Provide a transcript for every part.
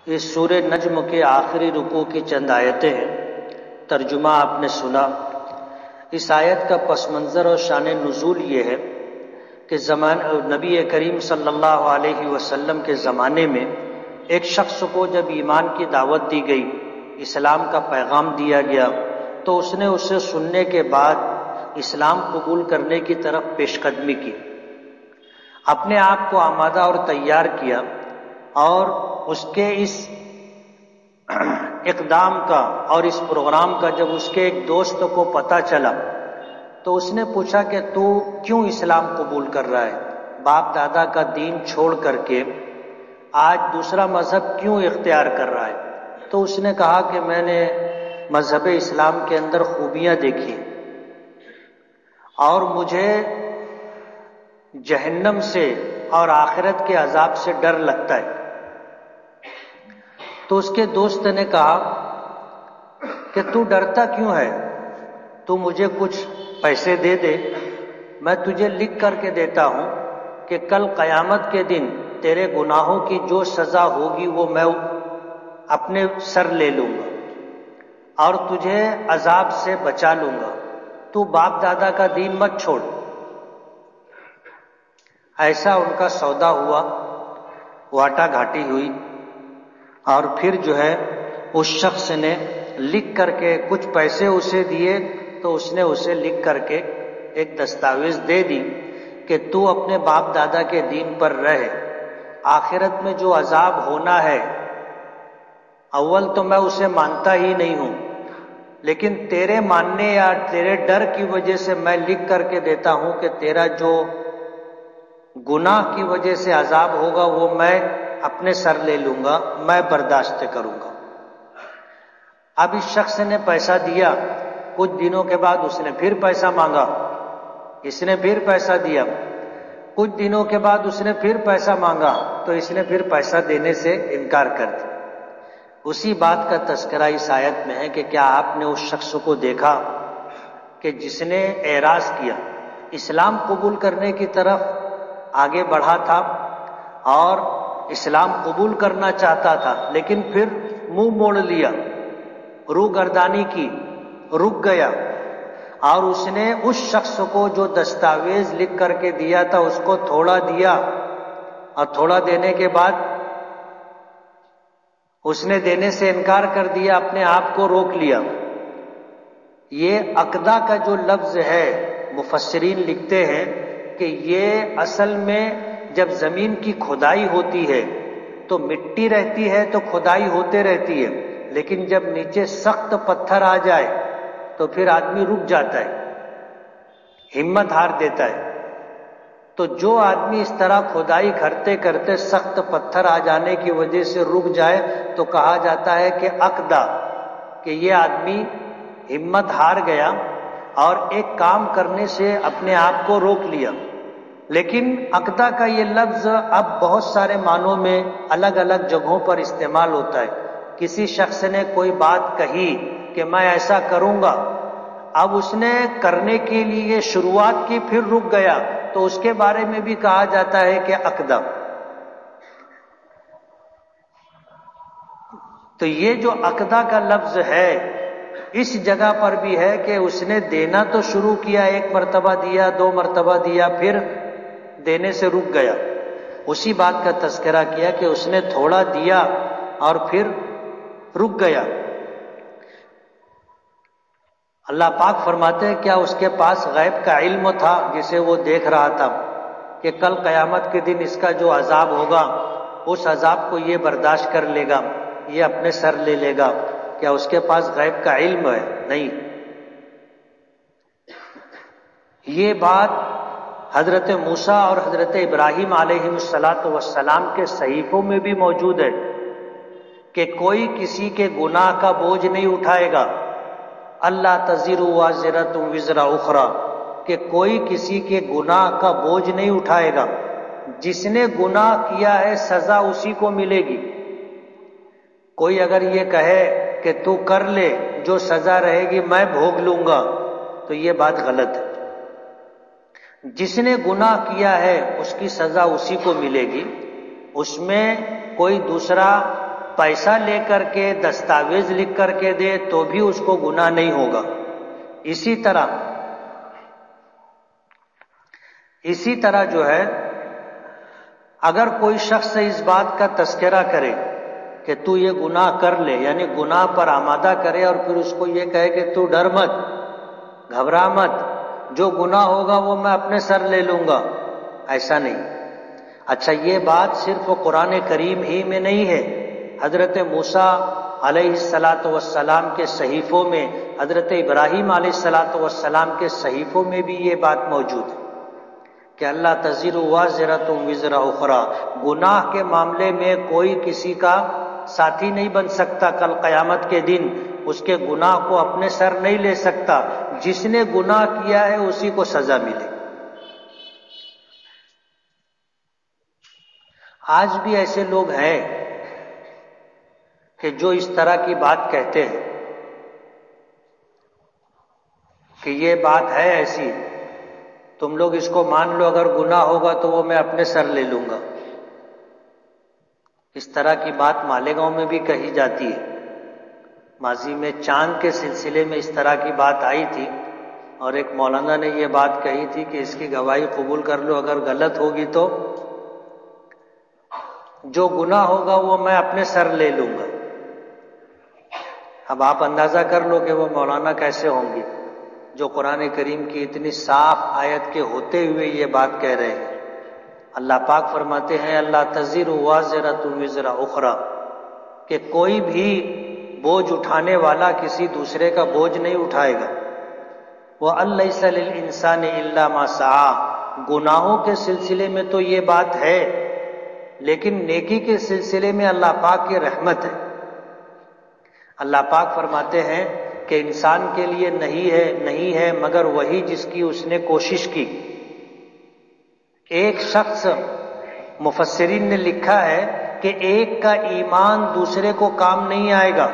اس سورہ نجم کے آخری رکوع کی چند آیتیں ہیں، ترجمہ آپ نے سنا۔ اس آیت کا پس منظر اور شان نزول یہ ہے کہ نبی کریم صلی اللہ علیہ وسلم کے زمانے میں ایک شخص کو جب ایمان کی دعوت دی گئی، اسلام کا پیغام دیا گیا، تو اس نے اسے سننے کے بعد اسلام قبول کرنے کی طرف پیش قدمی کی، اپنے آپ کو آمادہ اور تیار کیا، اور اس کے اس اقدام کا اور اس پروگرام کا جب اس کے ایک دوست کو پتہ چلا تو اس نے پوچھا کہ تو کیوں اسلام قبول کر رہا ہے؟ باپ دادا کا دین چھوڑ کر کے آج دوسرا مذہب کیوں اختیار کر رہا ہے؟ تو اس نے کہا کہ میں نے مذہب اسلام کے اندر خوبیاں دیکھی اور مجھے جہنم سے اور آخرت کے عذاب سے ڈر لگتا ہے۔ تو اس کے دوست نے کہا کہ تو ڈرتا کیوں ہے؟ تو مجھے کچھ پیسے دے دے، میں تجھے لکھ کر کے دیتا ہوں کہ کل قیامت کے دن تیرے گناہوں کی جو سزا ہوگی وہ میں اپنے سر لے لوں گا اور تجھے عذاب سے بچا لوں گا، تو باپ دادا کا دین مت چھوڑ۔ ایسا ان کا سودا ہوا، واٹا گھاٹی ہوئی، اور پھر جو ہے اس شخص نے لکھ کر کے کچھ پیسے اسے دیے، تو اس نے اسے لکھ کر کے ایک دستاویز دے دی کہ تو اپنے باپ دادا کے دین پر رہے، آخرت میں جو عذاب ہونا ہے اول تو میں اسے مانتا ہی نہیں ہوں، لیکن تیرے ماننے یا تیرے ڈر کی وجہ سے میں لکھ کر کے دیتا ہوں کہ تیرا جو گناہ کی وجہ سے عذاب ہوگا وہ میں اپنے سر لے لوں گا، میں برداشت کروں گا۔ اب اس شخص نے پیسہ دیا، کچھ دنوں کے بعد اس نے پھر پیسہ مانگا، اس نے پھر پیسہ دیا، کچھ دنوں کے بعد اس نے پھر پیسہ مانگا، تو اس نے پھر پیسہ دینے سے انکار کر دیا۔ اسی بات کا تذکرہ اس آیت میں ہے کہ کیا آپ نے اس شخص کو دیکھا کہ جس نے اعراض کیا، اسلام قبول کرنے کی طرف آگے بڑھا تھا اور اسلام قبول کرنا چاہتا تھا، لیکن پھر منہ موڑ لیا، روح گردانی کی، رک گیا، اور اس نے اس شخص کو جو دستاویز لکھ کر کے دیا تھا اس کو تھوڑا دیا، اور تھوڑا دینے کے بعد اس نے دینے سے انکار کر دیا، اپنے آپ کو روک لیا۔ یہ عقدہ کا جو لفظ ہے، مفسرین لکھتے ہیں کہ یہ اصل میں جب زمین کی کھدائی ہوتی ہے تو مٹی رہتی ہے تو کھدائی ہوتے رہتی ہے، لیکن جب نیچے سخت پتھر آ جائے تو پھر آدمی رک جاتا ہے، ہمت ہار دیتا ہے۔ تو جو آدمی اس طرح کھدائی کرتے کرتے سخت پتھر آ جانے کی وجہ سے رک جائے تو کہا جاتا ہے کہ عقدہ، کہ یہ آدمی ہمت ہار گیا اور ایک کام کرنے سے اپنے آپ کو روک لیا۔ لیکن عقدہ کا یہ لفظ اب بہت سارے معنوں میں الگ الگ جگہوں پر استعمال ہوتا ہے۔ کسی شخص نے کوئی بات کہی کہ میں ایسا کروں گا، اب اس نے کرنے کے لیے شروعات کی پھر رک گیا، تو اس کے بارے میں بھی کہا جاتا ہے کہ عقدہ۔ تو یہ جو عقدہ کا لفظ ہے اس جگہ پر بھی ہے کہ اس نے دینا تو شروع کیا، ایک مرتبہ دیا، دو مرتبہ دیا، پھر دینے سے رک گیا۔ اسی بات کا تذکرہ کیا کہ اس نے تھوڑا دیا اور پھر رک گیا۔ اللہ پاک فرماتے ہیں کیا اس کے پاس غیب کا علم تھا جسے وہ دیکھ رہا تھا کہ کل قیامت کے دن اس کا جو عذاب ہوگا اس عذاب کو یہ برداشت کر لے گا، یہ اپنے سر لے لے گا؟ کیا اس کے پاس غیب کا علم ہے؟ نہیں۔ یہ بات حضرت موسیٰ اور حضرت ابراہیم علیہ السلام کے صحیفوں میں بھی موجود ہے کہ کوئی کسی کے گناہ کا بوجھ نہیں اٹھائے گا، اللہ تزر وازرۃ وزر اخری، کہ کوئی کسی کے گناہ کا بوجھ نہیں اٹھائے گا، جس نے گناہ کیا ہے سزا اسی کو ملے گی۔ کوئی اگر یہ کہے کہ تو کر لے، جو سزا رہے گی میں بھوگ لوں گا، تو یہ بات غلط ہے۔ جس نے گناہ کیا ہے اس کی سزا اسی کو ملے گی، اس میں کوئی دوسرا پیسہ لے کر کے دستاویز لکھ کر کے دے تو بھی اس کو گناہ نہیں ہوگا. اسی طرح جو ہے اگر کوئی شخص اس بات کا تذکرہ کرے کہ تو یہ گناہ کر لے، یعنی گناہ پر آمادہ کرے، اور پھر اس کو یہ کہے کہ تو ڈر مت، گھبرا مت، جو گناہ ہوگا وہ میں اپنے سر لے لوں گا، ایسا نہیں. اچھا، یہ بات صرف قرآن کریم ہی میں نہیں ہے، حضرت موسیٰ علیہ السلام کے صحیفوں میں، حضرت ابراہیم علیہ السلام کے صحیفوں میں بھی یہ بات موجود ہے کہ اللہ تزر وازرۃ وزر اخری، گناہ کے معاملے میں کوئی کسی کا ساتھی نہیں بن سکتا. کل قیامت کے دن اس کے گناہ کو اپنے سر نہیں لے سکتا. جس نے گناہ کیا ہے اسی کو سزا ملے. آج بھی ایسے لوگ ہیں کہ جو اس طرح کی بات کہتے ہیں کہ یہ بات ہے ایسی، تم لوگ اس کو مان لو، اگر گناہ ہوگا تو وہ میں اپنے سر لے لوں گا. اس طرح کی بات مالیگاؤں میں بھی کہی جاتی ہے. ماضی میں چاند کے سلسلے میں اس طرح کی بات آئی تھی، اور ایک مولانا نے یہ بات کہی تھی کہ اس کی گواہی قبول کر لو، اگر غلط ہوگی تو جو گناہ ہوگا وہ میں اپنے سر لے لوں گا. اب آپ اندازہ کر لو کہ وہ مولانا کیسے ہوں گے جو قرآن کریم کی اتنی صاف آیت کے ہوتے ہوئے یہ بات کہہ رہے ہیں. اللہ پاک فرماتے ہیں اللہ تزر وازرۃ وزر اخری، کہ کوئی بھی بوجھ اٹھانے والا کسی دوسرے کا بوجھ نہیں اٹھائے گا. وَأَن لَّيْسَ لِلْإِنسَانِ إِلَّا مَا سَعَىٰ، گناہوں کے سلسلے میں تو یہ بات ہے، لیکن نیکی کے سلسلے میں اللہ پاک کی رحمت ہے. اللہ پاک فرماتے ہیں کہ انسان کے لیے نہیں ہے مگر وہی جس کی اس نے کوشش کی. ایک شخص، مفسرین نے لکھا ہے کہ ایک کا ایمان دوسرے کو کام نہیں آئے گا.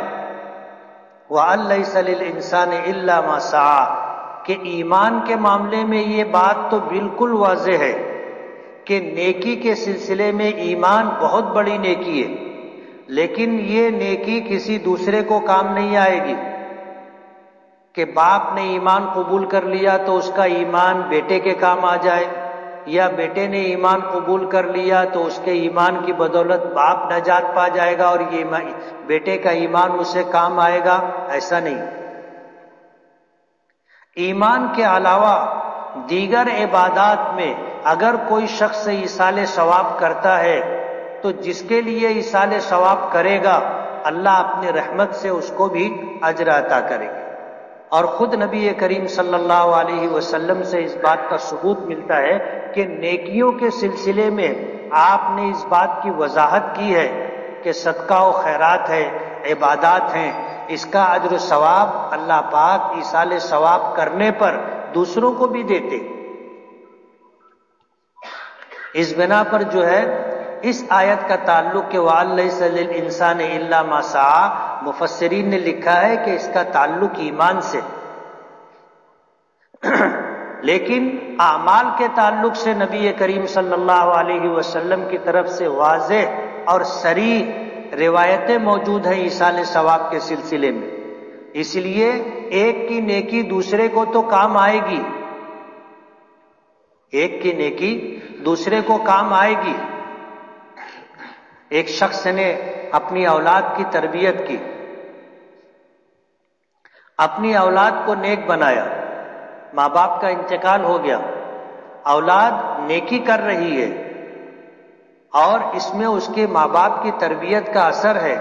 وَأَن لَّيْسَ لِلْإِنسَانِ إِلَّا مَا سَعَىٰ، کہ ایمان کے معاملے میں یہ بات تو بالکل واضح ہے کہ نیکی کے سلسلے میں ایمان بہت بڑی نیکی ہے، لیکن یہ نیکی کسی دوسرے کو کام نہیں آئے گی. کہ باپ نے ایمان قبول کر لیا تو اس کا ایمان بیٹے کے کام آ جائے، یا بیٹے نے ایمان قبول کر لیا تو اس کے ایمان کی بدولت باپ نجات پا جائے گا اور یہ بیٹے کا ایمان اسے کام آئے گا، ایسا نہیں. ایمان کے علاوہ دیگر عبادات میں اگر کوئی شخص ایصال ثواب کرتا ہے تو جس کے لیے ایصال ثواب کرے گا اللہ اپنی رحمت سے اس کو بھی اجر عطا کرے گا. اور خود نبی کریم صلی اللہ علیہ وسلم سے اس بات کا ثبوت ملتا ہے کہ نیکیوں کے سلسلے میں آپ نے اس بات کی وضاحت کی ہے کہ صدقہ و خیرات ہے، عبادات ہیں، اس کا اجر و ثواب اللہ پاک ایصال ثواب کرنے پر دوسروں کو بھی دیتے. اس بنا پر جو ہے اس آیت کا تعلق کہ وَأَن لَّيْسَ لِلْإِنسَانِ إِلَّا مَا سَعَىٰ، مفسرین نے لکھا ہے کہ اس کا تعلق ایمان سے، لیکن اعمال کے تعلق سے نبی کریم صلی اللہ علیہ وسلم کی طرف سے واضح اور صریح روایتیں موجود ہیں ایصال ثواب کے سلسلے میں. اس لیے ایک کی نیکی دوسرے کو تو کام آئے گی، ایک کی نیکی دوسرے کو کام آئے گی. ایک شخص نے اپنی اولاد کی تربیت کی، اپنی اولاد کو نیک بنایا، ماں باپ کا انتقال ہو گیا، اولاد نیکی کر رہی ہے اور اس میں اس کے ماں باپ کی تربیت کا اثر ہے،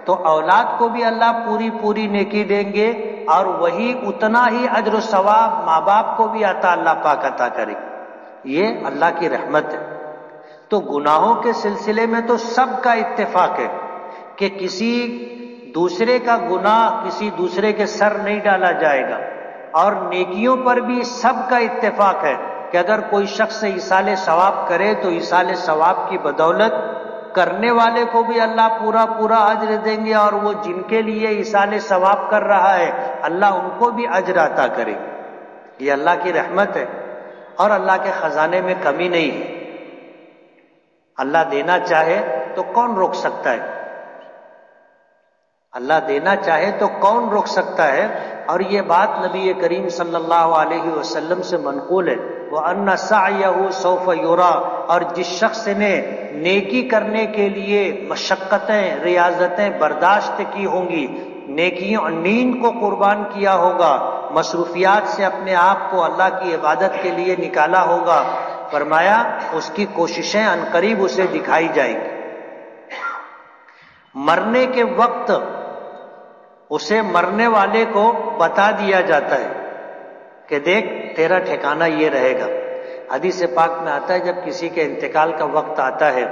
تو اولاد کو بھی اللہ پوری نیکی دیں گے اور وہی اتنا ہی اجر و ثواب ماں باپ کو بھی اللہ پاک عطا کرے گا. یہ اللہ کی رحمت ہے. تو گناہوں کے سلسلے میں تو سب کا اتفاق ہے کہ کسی دوسرے کا گناہ کسی دوسرے کے سر نہیں ڈالا جائے گا، اور نیکیوں پر بھی سب کا اتفاق ہے کہ اگر کوئی شخص ایصال ثواب کرے تو ایصال ثواب کی بدولت کرنے والے کو بھی اللہ پورا اجر دیں گے، اور وہ جن کے لیے ایصال ثواب کر رہا ہے اللہ ان کو بھی اجر عطا کرے گا. یہ اللہ کی رحمت ہے اور اللہ کے خزانے میں کمی نہیں ہے. اللہ دینا چاہے تو کون روک سکتا ہے؟ اللہ دینا چاہے تو کون روک سکتا ہے؟ اور یہ بات نبی کریم صلی اللہ علیہ وسلم سے منقول ہے، وَأَنَّ سَعْيَهُ سَوْفَ يُرَىٰ، اور جس شخص نے نیکی کرنے کے لیے مشقتیں ریاضتیں برداشت کی ہوں گی، نیکیوں نیند کو قربان کیا ہوگا، مصروفیات سے اپنے آپ کو اللہ کی عبادت کے لیے نکالا ہوگا، فرمایا اس کی کوششیں عنقریب اسے دکھائی جائیں گی۔ مرنے کے وقت اسے مرنے والے کو بتا دیا جاتا ہے کہ دیکھ تیرا ٹھکانہ یہ رہے گا۔ حدیث پاک میں آتا ہے جب کسی کے انتقال کا وقت آتا ہے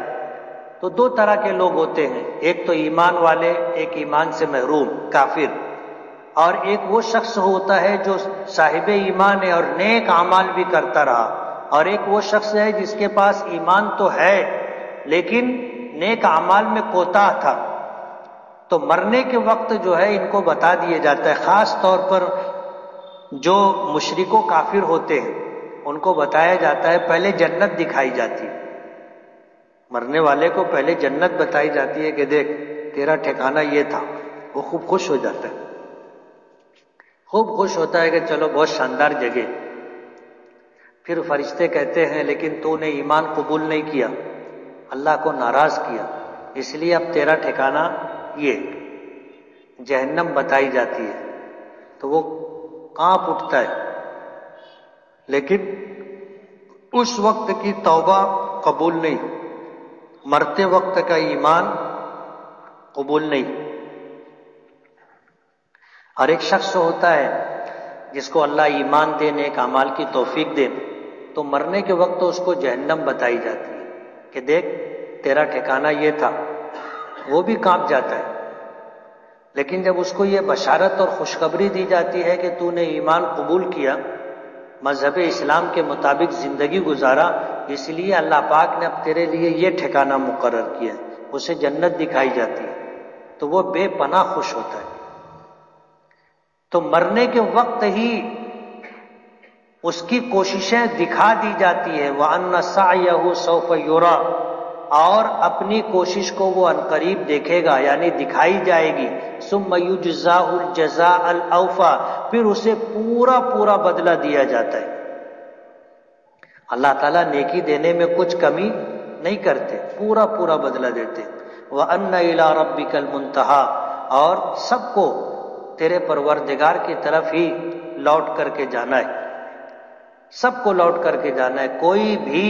تو دو طرح کے لوگ ہوتے ہیں، ایک تو ایمان والے، ایک ایمان سے محروم کافر، اور ایک وہ شخص ہوتا ہے جو صاحب ایمان ہے اور نیک اعمال بھی کرتا رہا، اور ایک وہ شخص ہے جس کے پاس ایمان تو ہے لیکن نیک اعمال میں کوتاہ تھا۔ تو مرنے کے وقت جو ہے ان کو بتا دیا جاتا ہے، خاص طور پر جو مشرک و کافر ہوتے ہیں ان کو بتایا جاتا ہے، پہلے جنت دکھائی جاتی ہے، مرنے والے کو پہلے جنت بتائی جاتی ہے کہ دیکھ تیرا ٹھکانہ یہ تھا۔ وہ خوب خوش ہو جاتا ہے، خوب خوش ہوتا ہے کہ چلو بہت شاندار جگہ۔ پھر فرشتے کہتے ہیں لیکن تو نے ایمان قبول نہیں کیا، اللہ کو ناراض کیا، اس لیے اب تیرا ٹھکانہ یہ جہنم بتائی جاتی ہے۔ تو وہ کانپ اٹھتا ہے، لیکن اس وقت کی توبہ قبول نہیں، مرتے وقت کا ایمان قبول نہیں۔ اور ایک شخص ہوتا ہے جس کو اللہ ایمان دے، نیک اعمال کی توفیق دے، تو مرنے کے وقت اس کو جہنم بتائی جاتی ہے کہ دیکھ تیرا ٹھکانہ یہ تھا، وہ بھی کانپ جاتا ہے۔ لیکن جب اس کو یہ بشارت اور خوشخبری دی جاتی ہے کہ تو نے ایمان قبول کیا، مذہب اسلام کے مطابق زندگی گزارا، اس لیے اللہ پاک نے اب تیرے لیے یہ ٹھکانہ مقرر کیا، اسے جنت دکھائی جاتی ہے، تو وہ بے پناہ خوش ہوتا ہے۔ تو مرنے کے وقت ہی اس کی کوششیں دکھا دی جاتی ہے، وَأَنَّ سَعْيَهُ سَوْفَ يُرَىٰ، اور اپنی کوشش کو وہ عنقریب دیکھے گا، یعنی دکھائی جائے گی۔ ثُمَّ يُجْزَاهُ الْجَزَاءَ الْأَوْفَىٰ، پھر اسے پورا پورا بدلہ دیا جاتا ہے۔ اللہ تعالیٰ نیکی دینے میں کچھ کمی نہیں کرتے، پورا پورا بدلہ دیتے۔ وَأَنَّ إِلَىٰ رَبِّكَ الْمُنتَهَىٰ، اور سب کو تیرے پروردگار کی طرف ہی لوٹ کر کے جانا ہے، سب کو لوٹ کر کے جانا ہے، کوئی بھی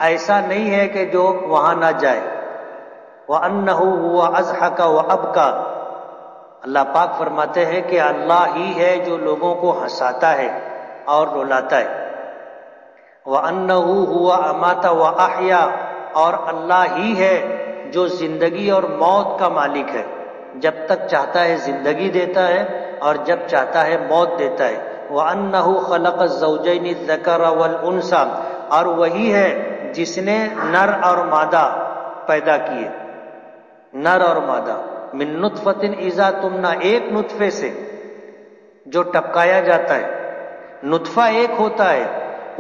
ایسا نہیں ہے کہ جو وہاں نہ جائے۔ وَأَنَّهُ هُوَ أَضْحَكَ وَأَبْكَىٰ، اللہ پاک فرماتے ہیں کہ اللہ ہی ہے جو لوگوں کو ہنساتا ہے اور رلاتا ہے۔ وَأَنَّهُ هُوَ أَمَاتَ وَأَحْيَا، اور اللہ ہی ہے جو زندگی اور موت کا مالک ہے، جب تک چاہتا ہے زندگی دیتا ہے اور جب چاہتا ہے موت دیتا ہے۔ وَأَنَّهُ خَلَقَ الزَّوْجَيْنِ الذَّكَرَ وَالْأُنثَىٰ، اور وہی ہے جس نے نر اور مادہ پیدا کیے، نر اور مادہ، من نطفۃ اذا تمنیٰ، ایک نطفے سے جو ٹپکایا جاتا ہے، نطفہ ایک ہوتا ہے،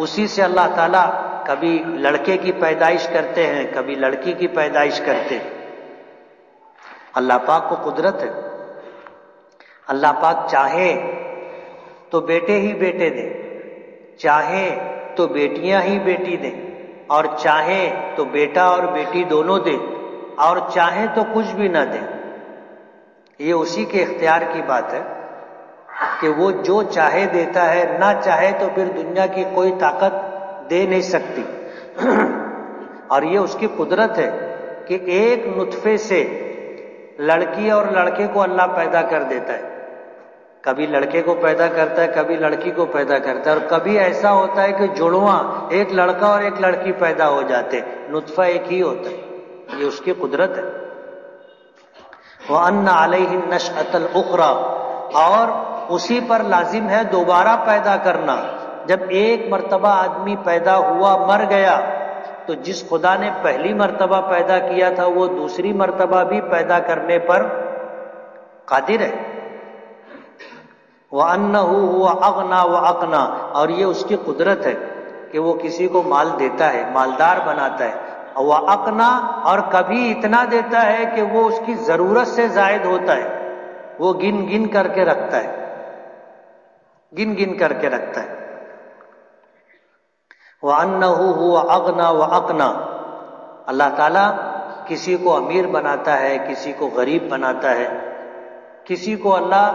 اسی سے اللہ تعالیٰ کبھی لڑکے کی پیدائش کرتے ہیں، کبھی لڑکی کی پیدائش کرتے ہیں۔ اللہ پاک کو قدرت ہے، اللہ پاک چاہے تو بیٹے ہی بیٹے دیں، چاہے تو بیٹیاں ہی بیٹی دیں، اور چاہے تو بیٹا اور بیٹی دونوں دیں، اور چاہے تو کچھ بھی نہ دیں۔ یہ اسی کے اختیار کی بات ہے کہ وہ جو چاہے دیتا ہے، نہ چاہے تو پھر دنیا کی کوئی طاقت دے نہیں سکتی۔ اور یہ اس کی قدرت ہے کہ ایک نطفے سے لڑکی اور لڑکے کو اللہ پیدا کر دیتا ہے، کبھی لڑکے کو پیدا کرتا ہے، کبھی لڑکی کو پیدا کرتا ہے، اور کبھی ایسا ہوتا ہے کہ جڑواں ایک لڑکا اور ایک لڑکی پیدا ہو جاتے، نطفہ ایک ہی ہوتا ہے، یہ اس کی قدرت ہے۔ وَأَنَّ عَلَيْهِ النَّشْأَةَ الْأُخْرَىٰ، اور اسی پر لازم ہے دوبارہ پیدا کرنا۔ جب ایک مرتبہ آدمی پیدا ہوا مر گیا تو جس خدا نے پہلی مرتبہ پیدا کیا تھا وہ دوسری مرتبہ بھی پیدا کرنے پر قادر ہے۔ وَأَنَّهُ هُوَ أَغْنَىٰ وَأَقْنَىٰ، اور یہ اس کی قدرت ہے کہ وہ کسی کو مال دیتا ہے، مالدار بناتا ہے، وَأَقْنَا، اور کبھی اتنا دیتا ہے کہ وہ اس کی ضرورت سے زائد ہوتا ہے، وہ گن گن کر کے رکھتا ہے، گن گن کر کے رکھتا ہے۔ وَأَنَّهُ هُوَ أَغْنَى وَأَقْنَى، اللہ تعالیٰ کسی کو امیر بناتا ہے، کسی کو غریب بناتا ہے، کسی کو اللہ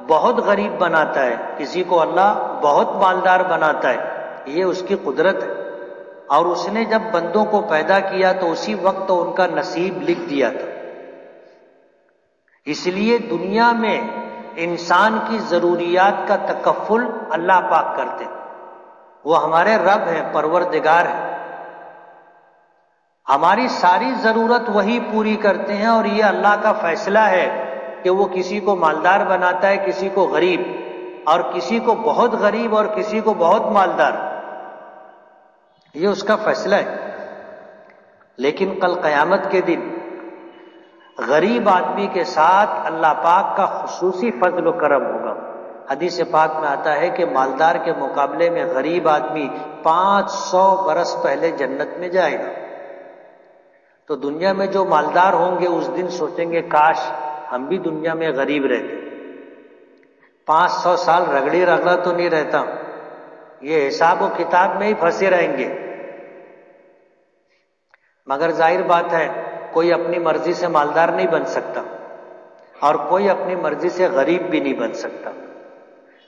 بہت غریب بناتا ہے، کسی کو اللہ بہت مالدار بناتا ہے، یہ اس کی قدرت ہے۔ اور اس نے جب بندوں کو پیدا کیا تو اسی وقت ان کا نصیب لکھ دیا تھا۔ اس لیے دنیا میں انسان کی ضروریات کا تکفل اللہ پاک کرتے ہیں، وہ ہمارے رب ہیں، پروردگار ہیں، ہماری ساری ضرورت وہی پوری کرتے ہیں، اور یہ اللہ کا فیصلہ ہے کہ وہ کسی کو مالدار بناتا ہے، کسی کو غریب، اور کسی کو بہت غریب اور کسی کو بہت مالدار، یہ اس کا فیصلہ ہے۔ لیکن کل قیامت کے دن غریب آدمی کے ساتھ اللہ پاک کا خصوصی فضل و کرم ہوگا۔ حدیث پاک میں آتا ہے کہ مالدار کے مقابلے میں غریب آدمی 500 برس پہلے جنت میں جائے گا۔ تو دنیا میں جو مالدار ہوں گے اس دن سوچیں گے کاش ہم بھی دنیا میں غریب رہتے، 500 سال رگڑی رگڑا تو نہیں رہتا، یہ حساب و کتاب میں ہی پھنسے رہیں گے۔ مگر ظاہر بات ہے کوئی اپنی مرضی سے مالدار نہیں بن سکتا، اور کوئی اپنی مرضی سے غریب بھی نہیں بن سکتا۔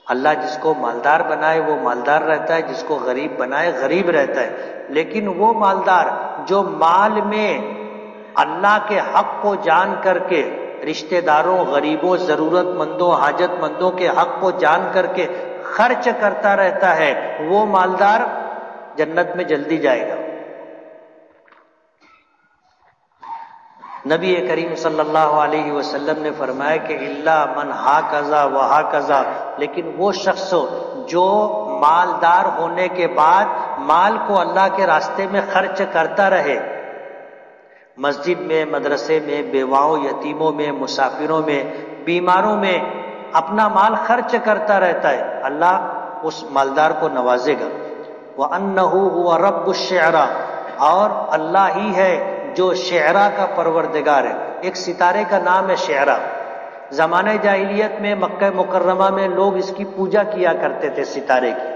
اللہ جس کو مالدار بنائے وہ مالدار رہتا ہے، جس کو غریب بنائے غریب رہتا ہے۔ لیکن وہ مالدار جو مال میں اللہ کے حق کو جان کر کے، رشتہ داروں، غریبوں، ضرورت مندوں، حاجت مندوں کے حق کو جان کر کے خرچ کرتا رہتا ہے، وہ مالدار جنت میں جلدی جائے گا۔ نبی کریم صلی اللہ علیہ وسلم نے فرمایا کہ اللہ من ہاکذا وہاکذا، لیکن وہ شخص جو مالدار ہونے کے بعد مال کو اللہ کے راستے میں خرچ کرتا رہے، مسجد میں، مدرسے میں، بیواؤں، یتیموں میں، مسافروں میں، بیماروں میں اپنا مال خرچ کرتا رہتا ہے، اللہ اس مالدار کو نوازے گا۔ وَأَنَّهُ هُوَ رَبُّ الشِّعْرَىٰ، اور اللہ ہی ہے جو شعرا کا پروردگار ہے۔ ایک ستارے کا نام ہے شعرا۔ زمانہ جاہلیت میں مکہ مکرمہ میں لوگ اس کی پوجا کیا کرتے تھے، ستارے کی۔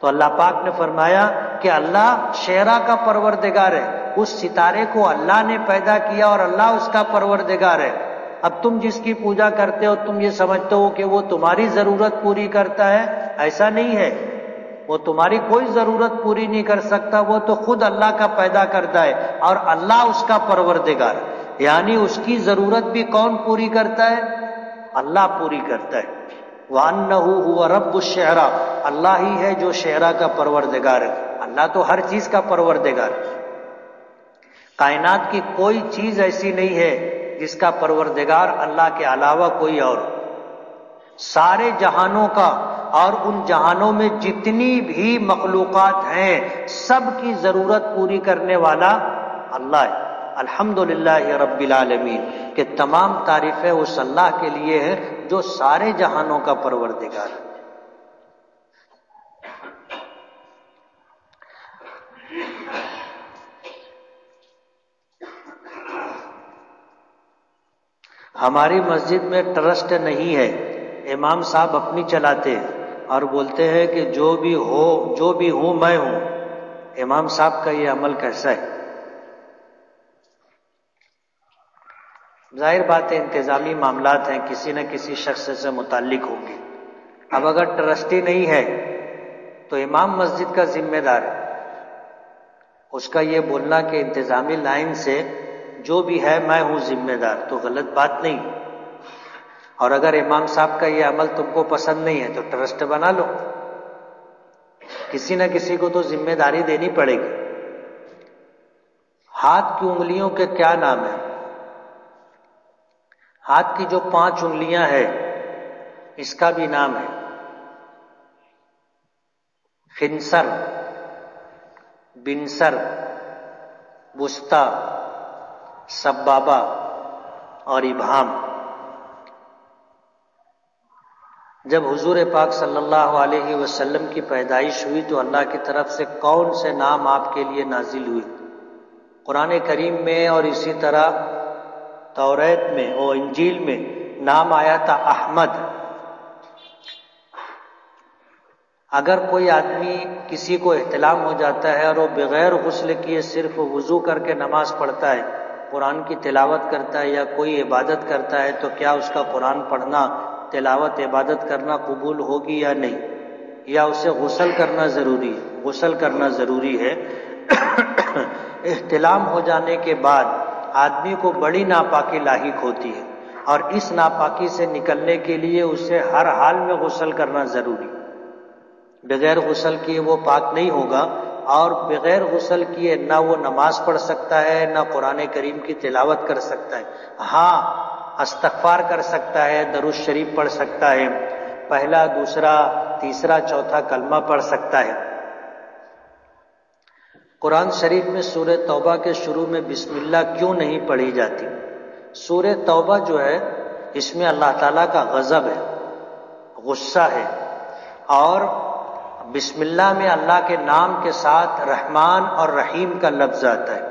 تو اللہ پاک نے فرمایا کہ اللہ شعرا کا پروردگار ہے، اس ستارے کو اللہ نے پیدا کیا اور اللہ اس کا پروردگار ہے۔ اب تم جس کی پوجا کرتے ہو تم یہ سمجھتے ہو کہ وہ تمہاری ضرورت پوری کرتا ہے، ایسا نہیں ہے، وہ تمہاری کوئی ضرورت پوری نہیں کر سکتا، وہ تو خود اللہ کا پیدا کرتا ہے، اور اللہ اس کا پروردگار، یعنی اس کی ضرورت بھی کون پوری کرتا ہے؟ اللہ پوری کرتا ہے۔ وَأَنَّهُ هُوَ رَبُّ الشِّعْرَىٰ، اللہ ہی ہے جو شعرا کا پروردگار ہے۔ اللہ تو ہر چیز کا پروردگار ہے، کائنات کی کوئی چیز ایسی نہیں ہے جس کا پروردگار اللہ کے علاوہ کوئی اور، سارے جہانوں کا اور ان جہانوں میں جتنی بھی مخلوقات ہیں سب کی ضرورت پوری کرنے والا اللہ ہے۔ الحمدللہ رب العالمین، کہ تمام تعریفیں اس اللہ کے لیے ہیں جو سارے جہانوں کا پروردگار ہے۔ ہماری مسجد میں ٹرسٹ نہیں ہے، امام صاحب اپنی چلاتے ہیں اور بولتے ہیں کہ جو بھی ہوں میں ہوں۔ امام صاحب کا یہ عمل کیسا ہے؟ ظاہر بات ہے انتظامی معاملات ہیں، کسی نہ کسی شخص سے متعلق ہوں گے۔ اب اگر ٹرسٹی نہیں ہے تو امام مسجد کا ذمہ دار ہے، اس کا یہ بولنا کہ انتظامی لائن سے جو بھی ہے میں ہوں ذمہ دار، تو غلط بات نہیں۔ اور اگر امام صاحب کا یہ عمل تم کو پسند نہیں ہے تو ٹرسٹ بنا لو، کسی نہ کسی کو تو ذمہ داری دینی پڑے گی۔ ہاتھ کی انگلیوں کے کیا نام ہیں؟ ہاتھ کی جو 5 انگلیاں ہیں اس کا بھی نام ہے خنصر، بنصر، وسطی، سبابہ اور ابہام۔ جب حضور پاک صلی اللہ علیہ وسلم کی پیدائش ہوئی تو اللہ کی طرف سے کون سے نام آپ کے لیے نازل ہوئے؟ قرآن کریم میں اور اسی طرح توریت میں اور انجیل میں نام آیا تھا احمد۔ اگر کوئی آدمی کسی کو احتلام ہو جاتا ہے اور وہ بغیر غسل کیے صرف وضو کر کے نماز پڑھتا ہے، قرآن کی تلاوت کرتا ہے یا کوئی عبادت کرتا ہے، تو کیا اس کا قرآن پڑھنا، تلاوت، عبادت کرنا قبول ہوگی یا نہیں؟ یا اسے غسل کرنا ضروری ہے؟ غسل کرنا ضروری ہے۔ احتلام ہو جانے کے بعد آدمی کو بڑی ناپاکی لاحق ہوتی ہے، اور اس ناپاکی سے نکلنے کے لیے اسے ہر حال میں غسل کرنا ضروری ہے۔ بغیر غسل کیے وہ پاک نہیں ہوگا، اور بغیر غسل کیے نہ وہ نماز پڑھ سکتا ہے، نہ قرآن کریم کی تلاوت کر سکتا ہے۔ ہاں، استغفار کر سکتا ہے، درود شریف پڑھ سکتا ہے، پہلا، دوسرا، تیسرا، چوتھا کلمہ پڑھ سکتا ہے۔ قرآن شریف میں سورہ توبہ کے شروع میں بسم اللہ کیوں نہیں پڑھی جاتی؟ سورہ توبہ جو ہے، اس میں اللہ تعالیٰ کا غضب ہے، غصہ ہے، اور بسم اللہ میں اللہ کے نام کے ساتھ رحمان اور رحیم کا لفظ آتا ہے،